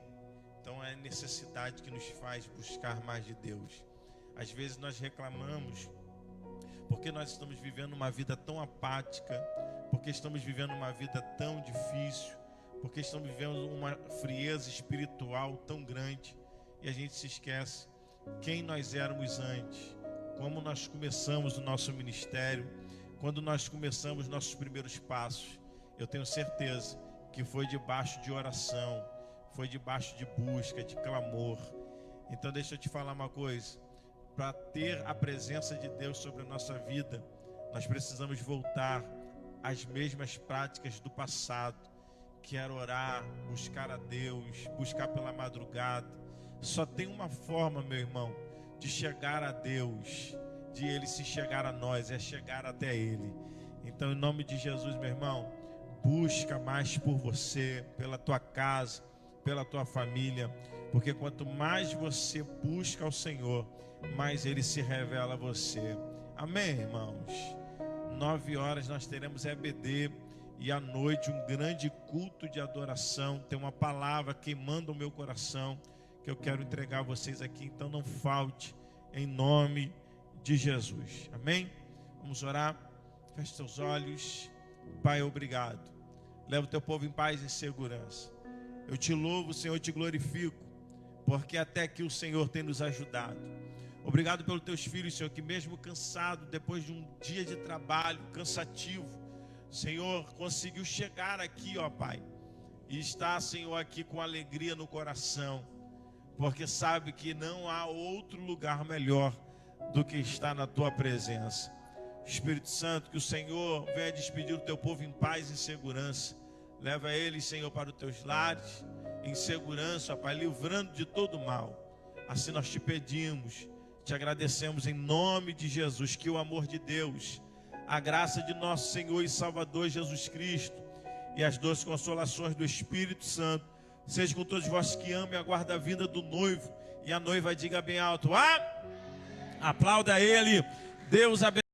Então é a necessidade que nos faz buscar mais de Deus. Às vezes nós reclamamos porque nós estamos vivendo uma vida tão apática, porque estamos vivendo uma vida tão difícil, porque estamos vivendo uma frieza espiritual tão grande, e a gente se esquece quem nós éramos antes, como nós começamos o nosso ministério, quando nós começamos nossos primeiros passos. Eu tenho certeza que foi debaixo de oração, foi debaixo de busca, de clamor. Então deixa eu te falar uma coisa, para ter a presença de Deus sobre a nossa vida, nós precisamos voltar às mesmas práticas do passado, que era orar, buscar a Deus, buscar pela madrugada. Só tem uma forma, meu irmão, de chegar a Deus, de Ele se chegar a nós, é chegar até Ele. Então, em nome de Jesus, meu irmão, busca mais por você, pela tua casa, pela tua família, porque quanto mais você busca ao Senhor, mais Ele se revela a você. Amém, irmãos? 9 horas nós teremos EBD, e à noite um grande culto de adoração. Tem uma palavra queimando o meu coração que eu quero entregar a vocês aqui, então não falte, em nome de Jesus. Amém? Vamos orar. Feche seus olhos. Pai, obrigado. Leva o teu povo em paz e em segurança. Eu te louvo, Senhor, eu te glorifico, porque até que o Senhor tem nos ajudado. Obrigado pelos teus filhos, Senhor, que mesmo cansado, depois de um dia de trabalho cansativo, Senhor, conseguiu chegar aqui, ó Pai, e está, Senhor, aqui com alegria no coração, porque sabe que não há outro lugar melhor do que estar na tua presença. Espírito Santo, que o Senhor venha despedir o teu povo em paz e segurança. Leva eles, Senhor, para os teus lares, em segurança, ó Pai, livrando de todo mal. Assim nós te pedimos, te agradecemos em nome de Jesus, que o amor de Deus, a graça de nosso Senhor e Salvador Jesus Cristo e as doces consolações do Espírito Santo seja com todos vós que amam e aguardam a vinda do noivo. E a noiva diga bem alto: aplauda ele. Deus abençoe.